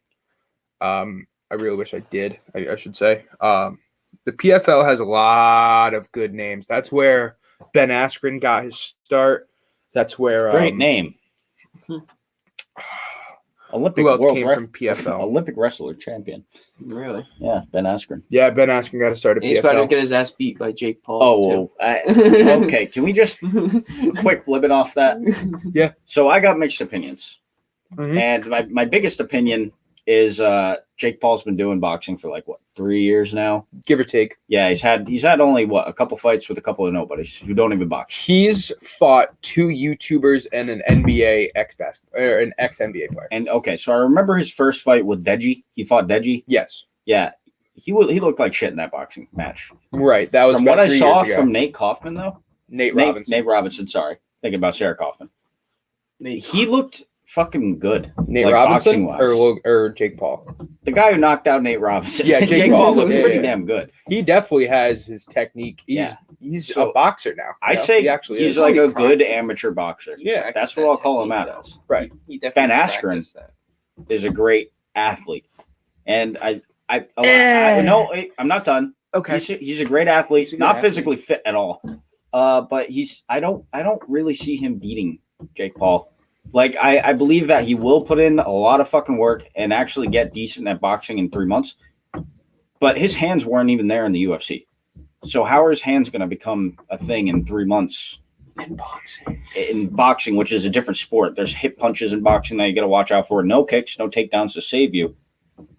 [SPEAKER 1] I really wish I did. I should say. The PFL has a lot of good names. That's where Ben Askren got his start. That's where
[SPEAKER 2] Great name. Olympic
[SPEAKER 1] Who else
[SPEAKER 2] world
[SPEAKER 1] came from PFL?
[SPEAKER 2] Olympic wrestler champion.
[SPEAKER 3] Really?
[SPEAKER 2] Yeah, Ben Askren.
[SPEAKER 1] Yeah, Ben Askren got to start at
[SPEAKER 3] And he's about to
[SPEAKER 1] PFL.
[SPEAKER 3] get his ass beat by Jake Paul.
[SPEAKER 2] Oh, well, okay. Can we just
[SPEAKER 3] too.
[SPEAKER 2] quick limit off that?
[SPEAKER 1] Yeah.
[SPEAKER 2] So I got mixed opinions.
[SPEAKER 1] Mhm.
[SPEAKER 2] And my biggest opinion is Jake Paul's been doing boxing for like 3 years now.
[SPEAKER 1] Give or take.
[SPEAKER 2] Yeah, he's had only a couple fights with a couple of nobodies who don't even box.
[SPEAKER 1] He's fought 2 YouTubers and an NBA an ex NBA player.
[SPEAKER 2] And okay, so I remember his first fight with Deji. He fought Deji.
[SPEAKER 1] Yes.
[SPEAKER 2] Yeah, he looked like shit in that boxing match.
[SPEAKER 1] Right. That was
[SPEAKER 2] From
[SPEAKER 1] about
[SPEAKER 2] what I
[SPEAKER 1] 3
[SPEAKER 2] saw
[SPEAKER 1] years ago.
[SPEAKER 2] from Nate Kaufman though.
[SPEAKER 1] Nate Robinson.
[SPEAKER 2] Nate Robinson. Sorry, thinking about Sarah Kaufman. He looked fucking good.
[SPEAKER 1] Nate
[SPEAKER 2] like,
[SPEAKER 1] Robinson
[SPEAKER 2] boxing-wise.
[SPEAKER 1] or Jake Paul.
[SPEAKER 2] The guy who knocked out Nate Robinson.
[SPEAKER 1] Yeah,
[SPEAKER 2] Jake Paul looked
[SPEAKER 1] yeah,
[SPEAKER 2] pretty
[SPEAKER 1] yeah.
[SPEAKER 2] damn good.
[SPEAKER 1] He definitely has his technique. He's
[SPEAKER 2] So,
[SPEAKER 1] a boxer now.
[SPEAKER 2] I
[SPEAKER 1] you know?
[SPEAKER 2] say
[SPEAKER 1] he actually
[SPEAKER 2] he's
[SPEAKER 1] is.
[SPEAKER 2] like a
[SPEAKER 3] Holy crap.
[SPEAKER 2] good amateur boxer.
[SPEAKER 1] Yeah,
[SPEAKER 2] That's what I'll call him out as.
[SPEAKER 1] Right.
[SPEAKER 3] He definitely
[SPEAKER 2] Ben Askren.
[SPEAKER 3] practiced that.
[SPEAKER 2] Is a great athlete, and I no, I'm not done.
[SPEAKER 3] Okay.
[SPEAKER 2] He's a great athlete,
[SPEAKER 3] He's a good
[SPEAKER 2] not
[SPEAKER 3] athlete.
[SPEAKER 2] physically fit at all. But I don't really see him beating Jake Paul. Like I believe that he will put in a lot of fucking work and actually get decent at boxing in 3 months. But his hands weren't even there in the UFC. So how are his hands going to become a thing in 3 months in boxing, which is a different sport. There's hip punches in boxing that you got to watch out for. No kicks, no takedowns to save you.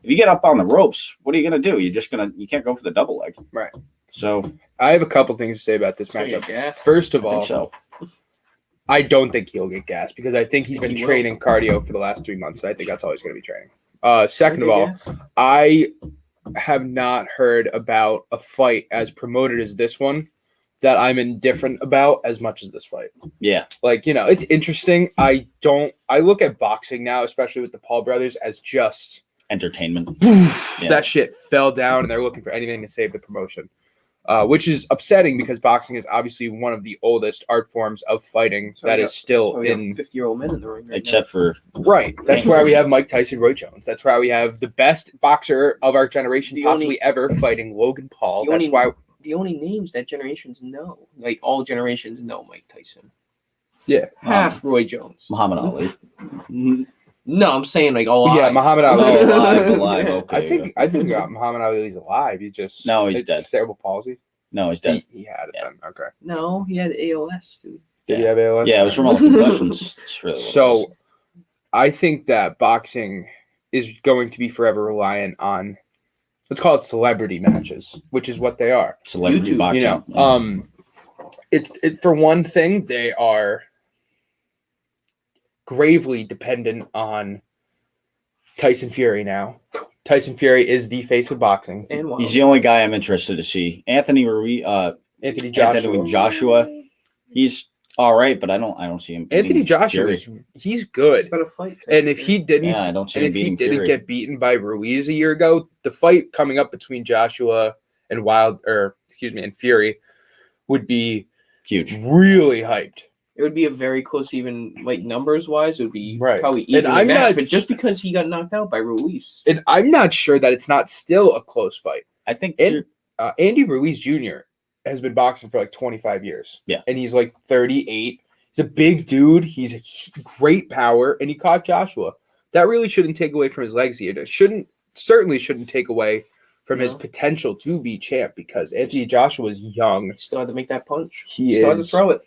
[SPEAKER 2] If you get up on the ropes, what are you going to do? You can't go for the double leg.
[SPEAKER 1] Right.
[SPEAKER 2] So
[SPEAKER 1] I have a couple things to say about this matchup. First of
[SPEAKER 2] I think
[SPEAKER 1] all,
[SPEAKER 2] so.
[SPEAKER 1] I don't think he'll get gassed because I think he's been training cardio for the last 3 months, and I think that's all he's going to be training. Second of all, I have not heard about a fight as promoted as this one that I'm indifferent about as much as this fight.
[SPEAKER 2] Yeah.
[SPEAKER 1] Like, it's interesting. I look at boxing now, especially with the Paul brothers, as just
[SPEAKER 2] entertainment.
[SPEAKER 1] That shit fell down and they're looking for anything to save the promotion, which is upsetting because boxing is obviously one of the oldest art forms of fighting is still in
[SPEAKER 3] 50-year-old men in the ring.
[SPEAKER 2] Except for
[SPEAKER 1] That's why we have Mike Tyson, Roy Jones. That's why we have the best boxer of our generation possibly ever fighting Logan Paul. That's why
[SPEAKER 3] the only names that generations know, like all generations know Mike Tyson.
[SPEAKER 1] Yeah.
[SPEAKER 3] Half Roy Jones.
[SPEAKER 2] Muhammad Ali.
[SPEAKER 3] No, I'm saying like alive.
[SPEAKER 1] Yeah, Muhammad Ali.
[SPEAKER 2] alive. Okay.
[SPEAKER 1] I think Muhammad Ali is alive. He's just
[SPEAKER 2] he's dead.
[SPEAKER 1] Cerebral palsy.
[SPEAKER 2] No, he's dead.
[SPEAKER 1] He had it then. Okay.
[SPEAKER 3] No, he had ALS, dude.
[SPEAKER 1] Did he have ALS?
[SPEAKER 2] Yeah, it was from all the concussions.
[SPEAKER 1] So I think that boxing is going to be forever reliant on, let's call it celebrity matches, which is what they are.
[SPEAKER 2] Celebrity boxing.
[SPEAKER 1] It for one thing, they are gravely dependent on Tyson Fury now. Tyson Fury is the face of boxing.
[SPEAKER 3] And
[SPEAKER 2] he's the only guy I'm interested to see. Anthony Joshua. He's all right, but I don't see him.
[SPEAKER 1] Anthony Joshua, he's good.
[SPEAKER 3] He's got a fight.
[SPEAKER 1] And if he didn't,
[SPEAKER 2] I don't see him beating
[SPEAKER 1] Fury.
[SPEAKER 2] Fury.
[SPEAKER 1] Get beaten by Ruiz a year ago, the fight coming up between Joshua and and Fury would be
[SPEAKER 2] huge,
[SPEAKER 1] really hyped.
[SPEAKER 3] It would be a very close, even like numbers wise, it would be probably
[SPEAKER 1] even match.
[SPEAKER 3] But just because he got knocked out by Ruiz,
[SPEAKER 1] and I'm not sure that it's not still a close fight.
[SPEAKER 2] I think
[SPEAKER 1] Andy Ruiz Jr. has been boxing for like 25 years.
[SPEAKER 2] Yeah,
[SPEAKER 1] and he's like 38. He's a big dude. He's a great power, and he caught Joshua. That really shouldn't take away from his legacy. It certainly shouldn't take away from his potential to be champ because Anthony Joshua is young.
[SPEAKER 3] He still had to make that punch.
[SPEAKER 1] He
[SPEAKER 3] started to throw it.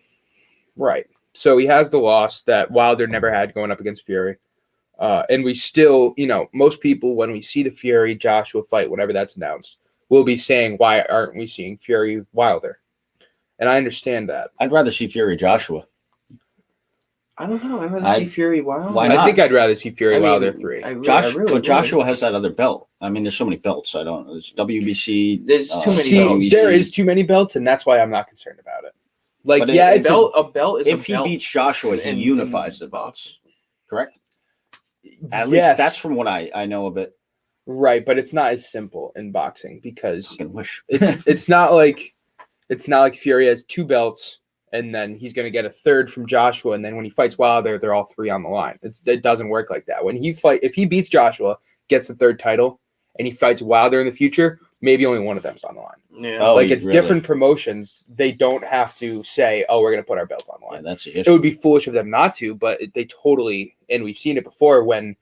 [SPEAKER 1] Right. So he has the loss that Wilder never had going up against Fury. And we still, most people, when we see the Fury Joshua fight, whenever that's announced, will be saying, why aren't we seeing Fury Wilder? And I understand that.
[SPEAKER 2] I'd rather see Fury Joshua.
[SPEAKER 3] I don't know. I'd rather see Fury Wilder.
[SPEAKER 2] Why not?
[SPEAKER 1] I think I'd rather see Fury Wilder 3.
[SPEAKER 2] But Joshua has that other belt. I mean, there's so many belts. I don't know. There's WBC.
[SPEAKER 3] There's too many belts.
[SPEAKER 1] There is too many belts, and that's why I'm not concerned about it. Like,
[SPEAKER 3] but
[SPEAKER 1] it's
[SPEAKER 3] a belt is
[SPEAKER 2] if
[SPEAKER 3] a belt.
[SPEAKER 2] He beats Joshua, he unifies the belts. Correct? At least that's from what I know of it.
[SPEAKER 1] Right, but it's not as simple in boxing because
[SPEAKER 2] I wish.
[SPEAKER 1] it's not like Fury has 2 belts and then he's going to get a third from Joshua, and then when he fights Wilder, they're all 3 on the line. It doesn't work like that. If he beats Joshua, gets the 3rd title, and he fights Wilder in the future, maybe only one of them's on the line.
[SPEAKER 3] Yeah.
[SPEAKER 1] It's different promotions. They don't have to say, "Oh, we're going to put our belt on the line."
[SPEAKER 2] Yeah, that's
[SPEAKER 1] it would be foolish of them not to, but they totally. And we've seen it before when.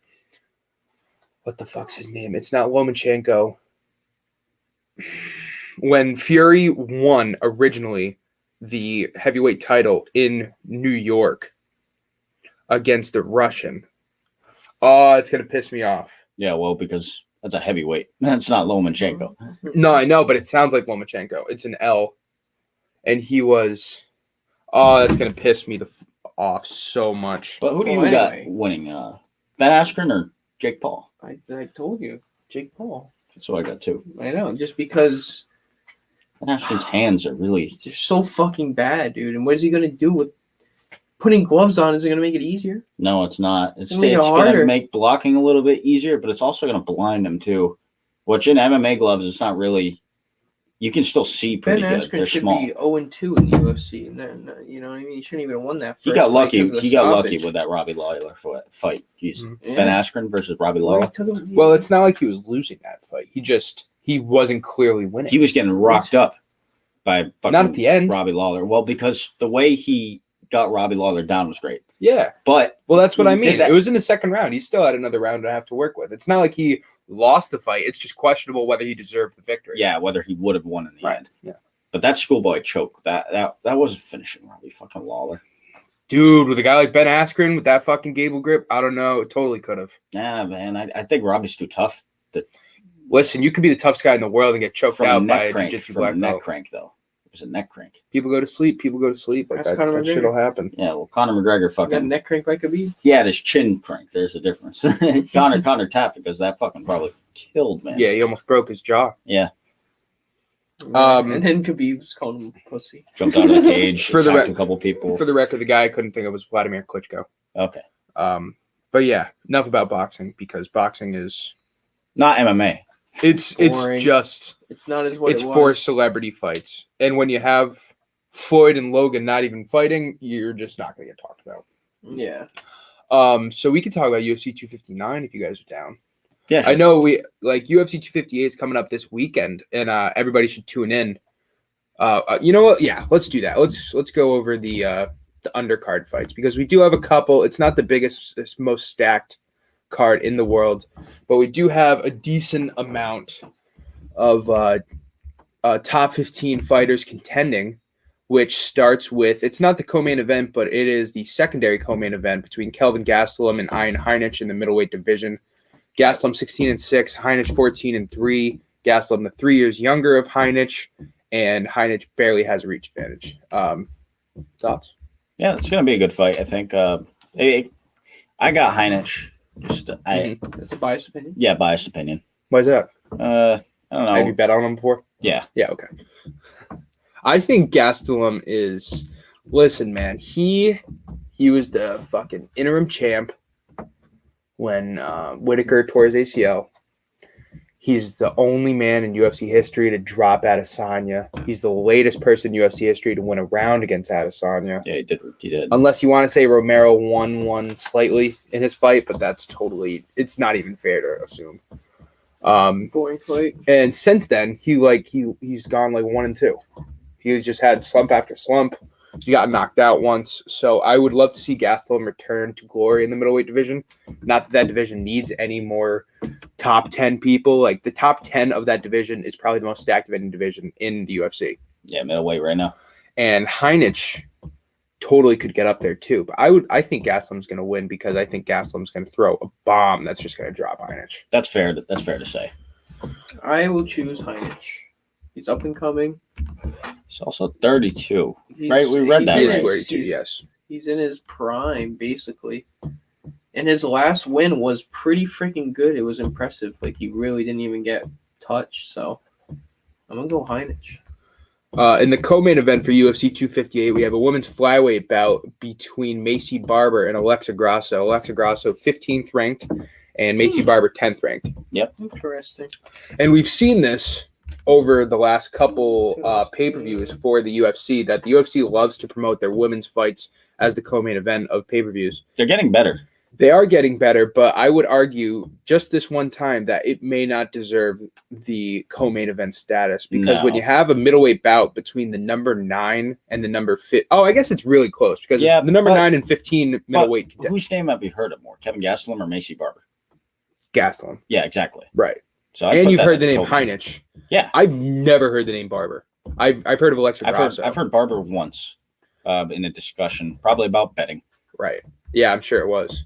[SPEAKER 1] What the fuck's his name? It's not Lomachenko. When Fury won originally the heavyweight title in New York against the Russian. Oh, it's going to piss me off.
[SPEAKER 2] Yeah, well, because that's a heavyweight. That's not Lomachenko.
[SPEAKER 1] No, I know, but it sounds like Lomachenko. It's an L. And he was... Oh, that's going to piss me off so much.
[SPEAKER 2] But who do you got winning? Ben Askren or Jake Paul?
[SPEAKER 3] I told you. Jake Paul.
[SPEAKER 2] So I got 2.
[SPEAKER 3] I know, just because...
[SPEAKER 2] Ben Askren's hands are really...
[SPEAKER 3] They're so fucking bad, dude. And what is he going to do with... Putting gloves on, is it going to make it easier?
[SPEAKER 2] No, it's not. It's going to make blocking a little bit easier, but it's also going to blind him too. Which in MMA gloves, it's not really. You can still see pretty good. They're small.
[SPEAKER 3] Be 0-2 in the UFC. No, you know what I mean? He shouldn't even have won that.
[SPEAKER 2] He got lucky. He got lucky with that Robbie Lawler fight. Jeez,
[SPEAKER 3] Yeah.
[SPEAKER 2] Ben Askren versus Robbie Lawler.
[SPEAKER 1] Well, it's not like he was losing that fight. He wasn't clearly winning.
[SPEAKER 2] He was getting rocked up by
[SPEAKER 1] not at the end.
[SPEAKER 2] Robbie Lawler. Well, because the way he got Robbie Lawler down was great.
[SPEAKER 1] Yeah.
[SPEAKER 2] But
[SPEAKER 1] that's what I mean. It was in the 2nd round. He still had another round to have to work with. It's not like he lost the fight. It's just questionable whether he deserved the victory.
[SPEAKER 2] Yeah, whether he would have won in the end.
[SPEAKER 1] Yeah.
[SPEAKER 2] But that schoolboy choke, that wasn't finishing Robbie fucking Lawler.
[SPEAKER 1] Dude, with a guy like Ben Askren with that fucking gable grip, I don't know. It totally could have.
[SPEAKER 2] Yeah, man. I think Robbie's too tough.
[SPEAKER 1] Listen, you could be the toughest guy in the world and get choked out by a jiu-jitsu black belt.
[SPEAKER 2] Neck crank, though. It was a neck crank.
[SPEAKER 1] People go to sleep. Like that shit will happen.
[SPEAKER 2] Yeah, well, Conor McGregor
[SPEAKER 3] Got
[SPEAKER 2] fucking...
[SPEAKER 3] neck crank by Khabib?
[SPEAKER 2] He had his chin crank. There's a difference. Conor tapped because that fucking probably killed, man.
[SPEAKER 1] Yeah, he almost broke his jaw.
[SPEAKER 2] Yeah.
[SPEAKER 3] And then Khabib was calling him a pussy.
[SPEAKER 2] Jumped out of the cage,
[SPEAKER 1] For the
[SPEAKER 2] attacked a couple people.
[SPEAKER 1] For the record, the guy I couldn't think of was Vladimir Klitschko.
[SPEAKER 2] Okay.
[SPEAKER 1] But yeah, enough about boxing because boxing is
[SPEAKER 2] Not MMA.
[SPEAKER 1] it's
[SPEAKER 3] Boring.
[SPEAKER 1] just
[SPEAKER 3] It's not as what
[SPEAKER 1] it's
[SPEAKER 3] it was.
[SPEAKER 1] for celebrity fights. And when you have Floyd and Logan not even fighting, you're just not gonna get talked about.
[SPEAKER 3] Yeah.
[SPEAKER 1] So we could talk about UFC 259 if you guys are down.
[SPEAKER 2] Yeah.
[SPEAKER 1] I know we like UFC 258 is coming up this weekend, and everybody should tune in. You know what? Yeah, let's do that. Let's go over the undercard fights because we do have a couple. It's not the biggest, most stacked card in the world, but we do have a decent amount of top 15 fighters contending, which starts with, it's not the co-main event, but it is the secondary co-main event between Kelvin Gastelum and Ian Heinisch in the middleweight division. Gastelum 16-6, Heinisch 14-3. Gastelum the 3 years younger of Heinisch, and Heinisch barely has a reach advantage. Thoughts?
[SPEAKER 2] Yeah, it's gonna be a good fight. I think. I got Heinisch.
[SPEAKER 3] That's a biased opinion.
[SPEAKER 2] Yeah, biased opinion.
[SPEAKER 1] Why is that?
[SPEAKER 2] I don't know.
[SPEAKER 1] Have you bet on him before?
[SPEAKER 2] Yeah.
[SPEAKER 1] Yeah, okay. I think Gastelum is, listen, man, he was the fucking interim champ when Whitaker tore his ACL. He's the only man in UFC history to drop Adesanya. He's the latest person in UFC history to win a round against Adesanya.
[SPEAKER 2] Yeah, he did.
[SPEAKER 1] Unless you want to say Romero won one slightly in his fight, but that's totally, it's not even fair to assume.
[SPEAKER 3] Boring fight.
[SPEAKER 1] And since then, he's gone like 1-2. He's just had slump after slump. He got knocked out once. So I would love to see Gastelum return to glory in the middleweight division. Not that division needs any more top 10 people. Like the top 10 of that division is probably the most stacked of any division in the UFC.
[SPEAKER 2] Yeah, middleweight right now.
[SPEAKER 1] And Heinisch totally could get up there too. But I think Gastelum's going to win because I think Gastelum's going to throw a bomb that's just going to drop Heinisch.
[SPEAKER 2] That's fair. That's fair to say.
[SPEAKER 3] I will choose Heinisch. He's up and coming.
[SPEAKER 2] He's also 32, right? We read that.
[SPEAKER 1] He is
[SPEAKER 2] right?
[SPEAKER 1] 32, yes.
[SPEAKER 3] He's in his prime, basically. And his last win was pretty freaking good. It was impressive. Like, he really didn't even get touched. So, I'm going to go Heinisch.
[SPEAKER 1] In the co-main event for UFC 258, we have a women's flyweight bout between Macy Barber and Alexa Grasso. Alexa Grasso, 15th ranked, and Macy Barber, 10th ranked.
[SPEAKER 2] Yep.
[SPEAKER 3] Interesting.
[SPEAKER 1] And we've seen this over the last couple pay-per-views for the UFC, that the UFC loves to promote their women's fights as the co-main event of pay-per-views.
[SPEAKER 2] They're getting better.
[SPEAKER 1] They are getting better, but I would argue just this one time that it may not deserve the co-main event status because when you have a middleweight bout between the number 9 and the number 15, I guess it's really close because the number 9 and 15 middleweight.
[SPEAKER 2] Whose name have you heard of more, Kevin Gastelum or Macy Barber?
[SPEAKER 1] Gastelum.
[SPEAKER 2] Yeah, exactly.
[SPEAKER 1] Right.
[SPEAKER 2] So
[SPEAKER 1] and you've heard the name Heinisch.
[SPEAKER 2] Yeah.
[SPEAKER 1] I've never heard the name Barber. I've heard of Alexa Grasso.
[SPEAKER 2] I've heard Barber once in a discussion, probably about betting.
[SPEAKER 1] Right. Yeah, I'm sure it was.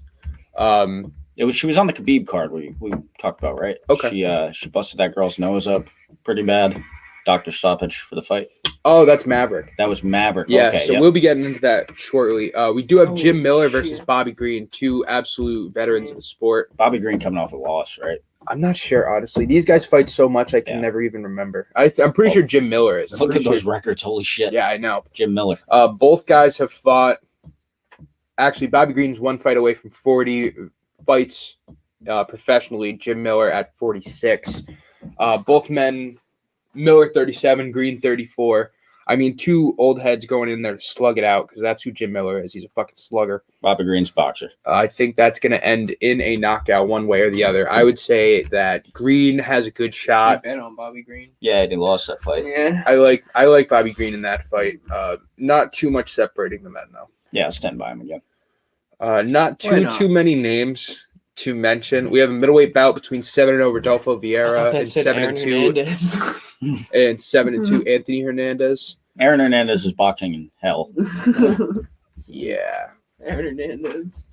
[SPEAKER 2] She was on the Khabib card we talked about, right?
[SPEAKER 1] Okay.
[SPEAKER 2] She busted that girl's nose up pretty bad. Doctor stoppage for the fight.
[SPEAKER 1] Oh, that's Maverick.
[SPEAKER 2] That was Maverick.
[SPEAKER 1] Yeah,
[SPEAKER 2] okay,
[SPEAKER 1] so we'll be getting into that shortly. We do have Jim Miller versus Bobby Green, two absolute veterans of the sport.
[SPEAKER 2] Bobby Green coming off a loss, right?
[SPEAKER 1] I'm not sure, honestly. These guys fight so much I can never even remember. I'm pretty sure Jim Miller is.
[SPEAKER 2] Look at those records. Holy shit.
[SPEAKER 1] Yeah, I know.
[SPEAKER 2] Jim Miller.
[SPEAKER 1] Both guys have fought. Actually, Bobby Green's one fight away from 40 fights professionally. Jim Miller at 46. Both men, Miller 37, Green 34. I mean, two old heads going in there to slug it out because that's who Jim Miller is. He's a fucking slugger.
[SPEAKER 2] Bobby Green's boxer.
[SPEAKER 1] I think that's going to end in a knockout one way or the other. I would say that Green has a good shot.
[SPEAKER 3] I bet on Bobby Green.
[SPEAKER 2] Yeah, he lost that fight.
[SPEAKER 3] Yeah.
[SPEAKER 1] I like Bobby Green in that fight. Not too much separating the men, though.
[SPEAKER 2] Yeah, I'll stand by him again.
[SPEAKER 1] Not too many names to mention. We have a middleweight bout between 7-0 Rodolfo
[SPEAKER 3] I
[SPEAKER 1] Vieira
[SPEAKER 3] thought that
[SPEAKER 1] and
[SPEAKER 3] said Aaron
[SPEAKER 1] 7-2
[SPEAKER 3] Hernandez.
[SPEAKER 1] and 7-2 Anthony Hernandez.
[SPEAKER 2] Aaron Hernandez is boxing in hell.
[SPEAKER 1] Yeah.
[SPEAKER 3] Aaron Hernandez.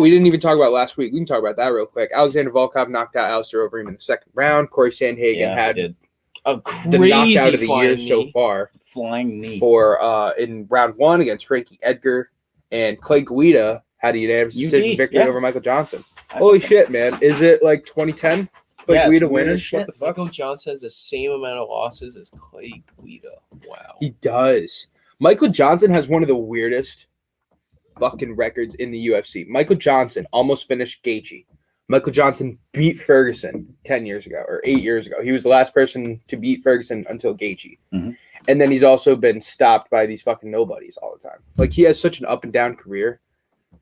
[SPEAKER 1] We didn't even talk about last week. We can talk about that real quick. Alexander Volkov knocked out Alistair Overeem in the second round. Corey Sandhagen had
[SPEAKER 2] did.
[SPEAKER 3] A
[SPEAKER 1] the knockout of the
[SPEAKER 3] crazy
[SPEAKER 1] year so far
[SPEAKER 2] Flying knee.
[SPEAKER 1] for in round 1 against Frankie Edgar, and Clay Guida had a unanimous decision victory over Michael Johnson. Holy shit, man! Is it like 2010? Clay Guida winning? What the fuck?
[SPEAKER 3] Michael Johnson has the same amount of losses as Clay Guida. Wow.
[SPEAKER 1] He does. Michael Johnson has one of the weirdest fucking records in the UFC. Michael Johnson almost finished Gaethje. Michael Johnson beat Ferguson 10 years ago or 8 years ago. He was the last person to beat Ferguson until Gaethje.
[SPEAKER 2] Mm-hmm.
[SPEAKER 1] And then he's also been stopped by these fucking nobodies all the time. Like, he has such an up and down career.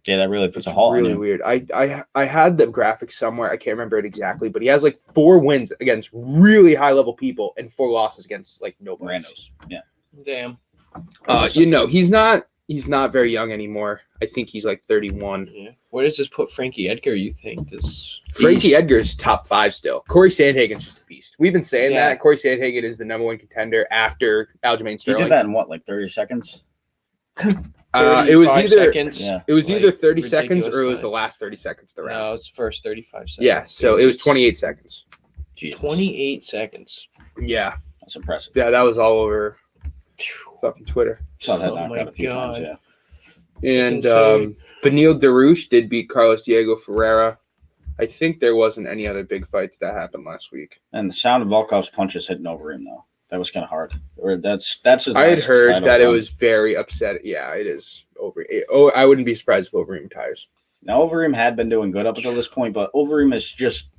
[SPEAKER 2] Yeah, that really puts a halt on
[SPEAKER 1] really
[SPEAKER 2] him.
[SPEAKER 1] weird. I had the graphics somewhere. I can't remember it exactly, but he has like 4 wins against really high level people and 4 losses against like nobodies.
[SPEAKER 2] Randos. Yeah.
[SPEAKER 3] Damn.
[SPEAKER 1] He's not very young anymore. I think he's like 31.
[SPEAKER 3] Yeah. Where does this put Frankie Edgar, you think?
[SPEAKER 1] Frankie Edgar's top 5 still. Corey Sandhagen's just a beast. We've been saying
[SPEAKER 3] Yeah.
[SPEAKER 1] that. Corey Sandhagen is the number 1 contender after Aljamain
[SPEAKER 2] He
[SPEAKER 1] Sterling.
[SPEAKER 2] did that in what, like 30 seconds?
[SPEAKER 1] It was
[SPEAKER 3] 35
[SPEAKER 1] either
[SPEAKER 3] seconds,
[SPEAKER 2] Yeah.
[SPEAKER 1] it was
[SPEAKER 3] like,
[SPEAKER 1] either 30 seconds
[SPEAKER 3] ridiculous
[SPEAKER 1] or it was
[SPEAKER 3] time.
[SPEAKER 1] the last 30 seconds of the round.
[SPEAKER 3] No, it's first 35 seconds.
[SPEAKER 1] Yeah, so it was 28 seconds.
[SPEAKER 2] Jesus.
[SPEAKER 3] 28 seconds.
[SPEAKER 1] Yeah.
[SPEAKER 2] That's impressive.
[SPEAKER 1] Yeah, that was all over fucking Twitter.
[SPEAKER 2] Saw that
[SPEAKER 3] Oh my
[SPEAKER 2] knockout a few
[SPEAKER 3] God.
[SPEAKER 2] times, yeah.
[SPEAKER 1] And
[SPEAKER 3] That's insane.
[SPEAKER 1] Beneil Dariush did beat Carlos Diego Ferreira. I think there wasn't any other big fights that happened last week.
[SPEAKER 2] And the sound of Volkov's punches hitting over him, though. That was kind of hard. Or that's his
[SPEAKER 1] I had
[SPEAKER 2] last
[SPEAKER 1] heard
[SPEAKER 2] title
[SPEAKER 1] that it
[SPEAKER 2] run.
[SPEAKER 1] was very upsetting. Yeah, it is over. I wouldn't be surprised if Overeem retires.
[SPEAKER 2] Now, Overeem had been doing good up until this point, but Overeem is just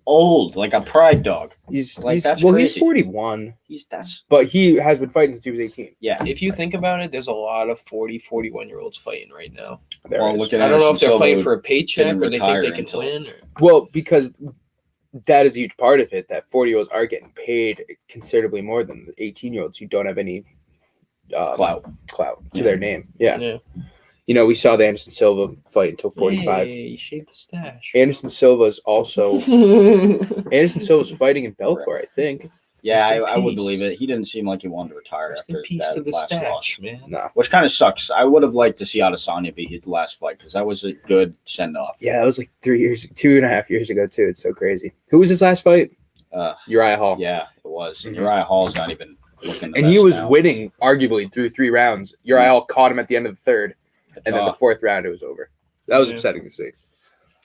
[SPEAKER 2] old, like a pride dog.
[SPEAKER 1] He's
[SPEAKER 2] that's
[SPEAKER 1] he's
[SPEAKER 2] crazy.
[SPEAKER 1] 41,
[SPEAKER 2] That's
[SPEAKER 1] but he has been fighting since he was 18.
[SPEAKER 2] yeah.
[SPEAKER 3] If you think about it, there's a lot of 40, 41-year-olds fighting right now.
[SPEAKER 1] There
[SPEAKER 2] Well,
[SPEAKER 1] is.
[SPEAKER 2] look at
[SPEAKER 3] I don't know if
[SPEAKER 2] Anderson
[SPEAKER 3] they're fighting
[SPEAKER 2] Silva
[SPEAKER 3] for a paycheck
[SPEAKER 2] didn't
[SPEAKER 3] or they think
[SPEAKER 2] retire
[SPEAKER 3] they can
[SPEAKER 2] until-
[SPEAKER 3] win.
[SPEAKER 1] Well, because that is a huge part of it, that 40-year-olds are getting paid considerably more than the 18-year-olds who don't have any
[SPEAKER 2] Clout.
[SPEAKER 1] to their name. Yeah.
[SPEAKER 3] Yeah.
[SPEAKER 1] You know, we saw the Anderson Silva fight until 45.
[SPEAKER 3] Hey, you shaved the stash.
[SPEAKER 1] Anderson Silva's also Anderson Silva's fighting in Bellator, I think.
[SPEAKER 2] Yeah,
[SPEAKER 3] Rest in
[SPEAKER 2] I would
[SPEAKER 3] peace.
[SPEAKER 2] believe it. He didn't seem like he wanted to retire
[SPEAKER 3] Rest in
[SPEAKER 2] after
[SPEAKER 3] peace to
[SPEAKER 2] that
[SPEAKER 3] the
[SPEAKER 2] last loss.
[SPEAKER 3] stash, man.
[SPEAKER 1] No.
[SPEAKER 2] Which kind of sucks. I would have liked to see Adesanya be his last fight because that was a good send off.
[SPEAKER 1] Yeah, that was like 2.5 years ago too. It's so crazy. Who was his last fight? Uriah Hall.
[SPEAKER 2] Yeah, it was.
[SPEAKER 1] Mhm.
[SPEAKER 2] Uriah Hall's not even looking. The
[SPEAKER 1] And he
[SPEAKER 2] best
[SPEAKER 1] was
[SPEAKER 2] now.
[SPEAKER 1] winning arguably through 3 rounds. Uriah Hall caught him at the end of the 3rd, and then the 4th round it was over. That was
[SPEAKER 3] Yeah.
[SPEAKER 1] upsetting to see.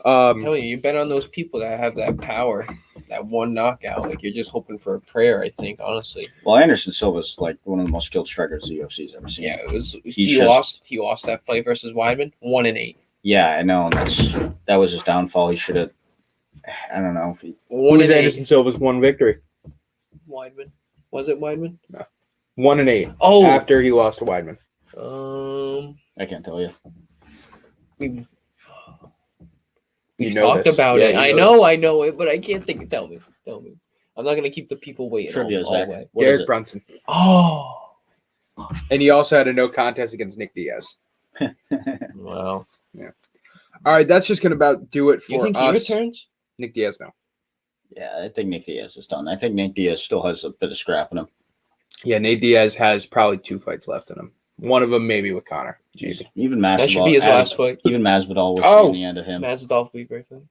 [SPEAKER 3] I'm telling you bet on those people that have that power, that one knockout. Like you're just hoping for a prayer, I think, honestly.
[SPEAKER 2] Well, Anderson Silva's like one of the most skilled strikers the UFC's ever seen.
[SPEAKER 3] Yeah, it was.
[SPEAKER 2] He's
[SPEAKER 3] He
[SPEAKER 2] just-
[SPEAKER 3] lost that fight versus Weidman, 1-8.
[SPEAKER 2] Yeah, I know. And that was his downfall. He should have. I don't know.
[SPEAKER 1] Who was
[SPEAKER 3] 1-8.
[SPEAKER 1] Anderson Silva's one victory?
[SPEAKER 3] Weidman. Was it Weidman?
[SPEAKER 1] 1-8
[SPEAKER 3] Oh,
[SPEAKER 1] after he lost to Weidman.
[SPEAKER 2] I can't tell you.
[SPEAKER 3] we
[SPEAKER 1] You know
[SPEAKER 3] talked
[SPEAKER 1] this.
[SPEAKER 3] about
[SPEAKER 1] Yeah,
[SPEAKER 3] it.
[SPEAKER 1] you
[SPEAKER 3] I
[SPEAKER 1] know
[SPEAKER 3] know it, but I can't think. Tell me. I'm not gonna keep the people waiting
[SPEAKER 2] Trivia,
[SPEAKER 3] all
[SPEAKER 2] Zach.
[SPEAKER 3] the way.
[SPEAKER 2] What is
[SPEAKER 1] Derek
[SPEAKER 2] it?
[SPEAKER 1] Brunson.
[SPEAKER 3] Oh,
[SPEAKER 1] And he also had a no contest against Nick Diaz.
[SPEAKER 3] wow.
[SPEAKER 1] All right, that's just going to about do it for
[SPEAKER 3] You think
[SPEAKER 1] us.
[SPEAKER 3] he returns?
[SPEAKER 1] Nick Diaz, no.
[SPEAKER 2] Yeah, I think Nick Diaz is done. I think Nick Diaz still has a bit of scrap in him.
[SPEAKER 1] Yeah, Nate Diaz has probably 2 fights left in him. One of them maybe with Connor.
[SPEAKER 2] Jeez.
[SPEAKER 1] Maybe.
[SPEAKER 2] Even Masvidal.
[SPEAKER 3] That should be his last fight.
[SPEAKER 2] Even Masvidal was
[SPEAKER 1] Oh.
[SPEAKER 2] seeing the end of him.
[SPEAKER 3] Masvidal will be great fight.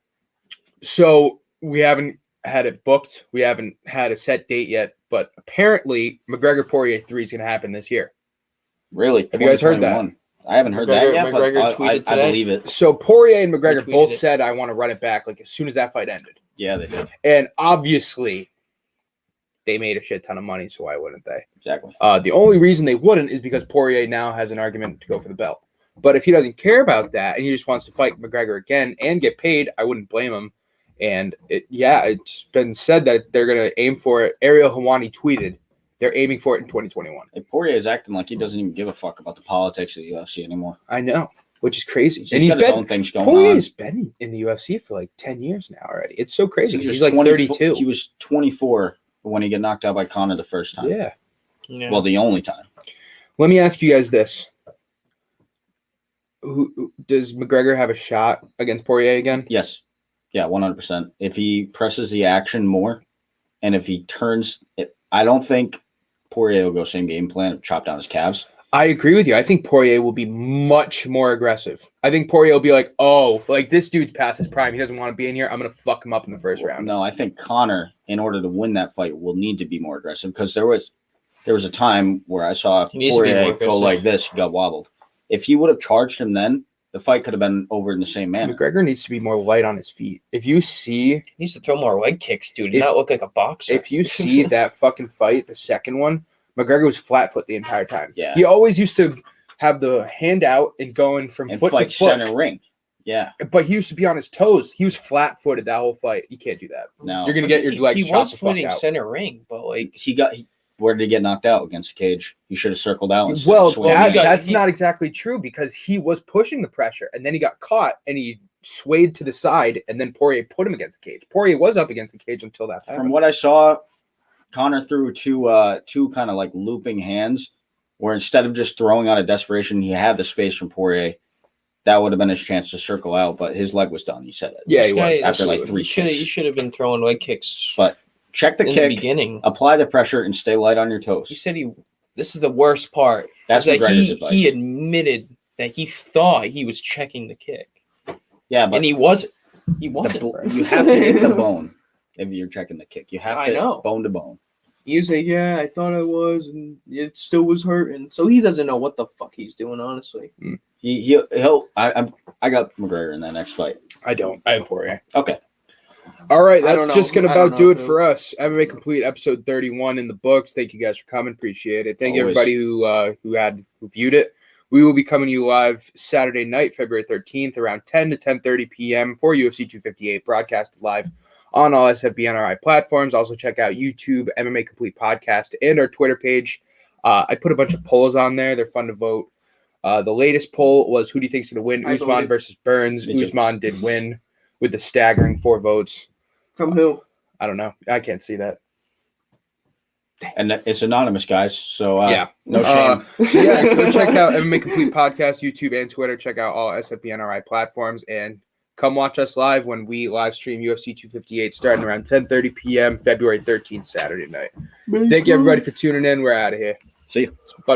[SPEAKER 1] So we haven't had it booked. We haven't had a set date yet, but apparently McGregor Poirier 3 is going to happen this year.
[SPEAKER 2] Really?
[SPEAKER 1] Have you guys heard that?
[SPEAKER 2] 2021. I haven't heard
[SPEAKER 3] McGregor-
[SPEAKER 2] that yet,
[SPEAKER 3] McGregor
[SPEAKER 2] but I
[SPEAKER 3] tweeted today.
[SPEAKER 2] believe it.
[SPEAKER 1] So Poirier and McGregor
[SPEAKER 3] tweeted
[SPEAKER 1] both
[SPEAKER 3] it.
[SPEAKER 1] said, I want to run it back like as soon as that fight ended.
[SPEAKER 2] Yeah, they did.
[SPEAKER 1] And obviously they made a shit ton of money, so why wouldn't they?
[SPEAKER 2] Exactly.
[SPEAKER 1] The only reason they wouldn't is because Poirier now has an argument to go for the belt. But if he doesn't care about that and he just wants to fight McGregor again and get paid, I wouldn't blame him. And it's been said that they're going to aim for it. Ariel Helwani tweeted they're aiming for it in 2021.
[SPEAKER 2] Hey, Poirier is acting like he doesn't even give a fuck about the politics of the UFC anymore.
[SPEAKER 1] I know, which is crazy.
[SPEAKER 2] He's
[SPEAKER 1] and he's
[SPEAKER 2] got his
[SPEAKER 1] been
[SPEAKER 2] own things going
[SPEAKER 1] Poirier's been in the UFC for like 10 years now already. It's so
[SPEAKER 2] on.
[SPEAKER 1] crazy because
[SPEAKER 2] He
[SPEAKER 1] he's
[SPEAKER 2] was
[SPEAKER 1] like
[SPEAKER 2] 24
[SPEAKER 1] 32.
[SPEAKER 2] He was 24 when he got knocked out by Conor the first time.
[SPEAKER 1] Yeah.
[SPEAKER 3] Yeah.
[SPEAKER 2] Well, the only time.
[SPEAKER 1] Let me ask you guys this. Does McGregor have a shot against Poirier again?
[SPEAKER 2] Yes. Yeah, 100%. If he presses the action more, and if he turns it, I don't think Poirier will go same game plan of chop down his calves.
[SPEAKER 1] I agree with you. I think Poirier will be much more aggressive. I think Poirier will be like, oh, like this dude's past his prime. He doesn't want to be in here. I'm going to fuck him up in the first round.
[SPEAKER 2] No, I think Conor, in order to win that fight, will need to be more aggressive because there was a time where I saw Poirier go like this. He got wobbled. If he would have charged him then, the fight could have been over in the same manner.
[SPEAKER 1] McGregor needs to be more light on his feet. If you see...
[SPEAKER 3] He needs to throw more leg kicks, dude. Not look like a boxer.
[SPEAKER 1] If you see that fucking fight, the second one, McGregor was flat foot the entire time.
[SPEAKER 2] Yeah.
[SPEAKER 1] He always used to have the hand out and going from
[SPEAKER 2] and
[SPEAKER 1] foot
[SPEAKER 2] fight
[SPEAKER 1] to foot.
[SPEAKER 2] Center ring. Yeah.
[SPEAKER 1] But he used to be on his toes. He was flat footed that whole fight. You can't do that.
[SPEAKER 2] No.
[SPEAKER 1] You're going to get your legs chopped the fuck
[SPEAKER 3] He was
[SPEAKER 1] out.
[SPEAKER 3] fighting center ring, but like...
[SPEAKER 2] Where did he get knocked out? Against the cage. He should have circled out.
[SPEAKER 1] Well,
[SPEAKER 3] swinging.
[SPEAKER 1] that's not exactly true because he was pushing the pressure and then he got caught and he swayed to the side and then Poirier put him against the cage. Poirier was up against the cage until that happened.
[SPEAKER 2] From what I saw, Conor threw two kind of like looping hands where instead of just throwing out of desperation, he had the space from Poirier. That would have been his chance to circle out, but his leg was done. He said it.
[SPEAKER 1] Yeah, he was.
[SPEAKER 2] After like 3 kicks.
[SPEAKER 3] You should have been throwing leg kicks.
[SPEAKER 2] But check the
[SPEAKER 3] in
[SPEAKER 2] kick,
[SPEAKER 3] the beginning.
[SPEAKER 2] apply the pressure, and stay light on your toes.
[SPEAKER 3] He said this is the worst part.
[SPEAKER 2] That's
[SPEAKER 3] that
[SPEAKER 2] McGregor's advice.
[SPEAKER 3] He admitted that he thought he was checking the kick.
[SPEAKER 2] Yeah, but
[SPEAKER 3] and he wasn't. He wasn't.
[SPEAKER 2] You have to hit the bone if you're checking the kick. You have to
[SPEAKER 3] know.
[SPEAKER 2] Bone to bone.
[SPEAKER 3] He was like, yeah, I thought I was, and it still was hurting. So he doesn't know what the fuck he's doing, honestly.
[SPEAKER 2] He'll. I got McGregor in that next fight.
[SPEAKER 1] I don't. I have Poirier.
[SPEAKER 2] Okay.
[SPEAKER 1] All right, that's just going to
[SPEAKER 3] I don't
[SPEAKER 1] about do it
[SPEAKER 3] know,
[SPEAKER 1] for us. MMA Complete episode 31 in the books. Thank you guys for coming. Appreciate it. Thank you
[SPEAKER 2] Always.
[SPEAKER 1] everybody who viewed it. We will be coming to you live Saturday night, February 13th, around 10 to 10:30 p.m. for UFC 258, broadcasted live on all SFBNRI platforms. Also check out YouTube, MMA Complete Podcast, and our Twitter page. I put a bunch of polls on there. They're fun to vote. The latest poll was who do you think is going to win? Usman versus Burns. Usman did win with the staggering 4 votes.
[SPEAKER 3] From who?
[SPEAKER 1] I don't know. I can't see that.
[SPEAKER 2] And it's anonymous, guys. So
[SPEAKER 1] yeah,
[SPEAKER 2] no shame.
[SPEAKER 1] So yeah, go check out MMA Complete Podcast, YouTube and Twitter. Check out all SFBNRI platforms and come watch us live when we live stream UFC 258 starting around 10:30 p.m. February 13th, Saturday night. Thank you everybody for tuning in. We're out of here.
[SPEAKER 2] See you.
[SPEAKER 1] Bye.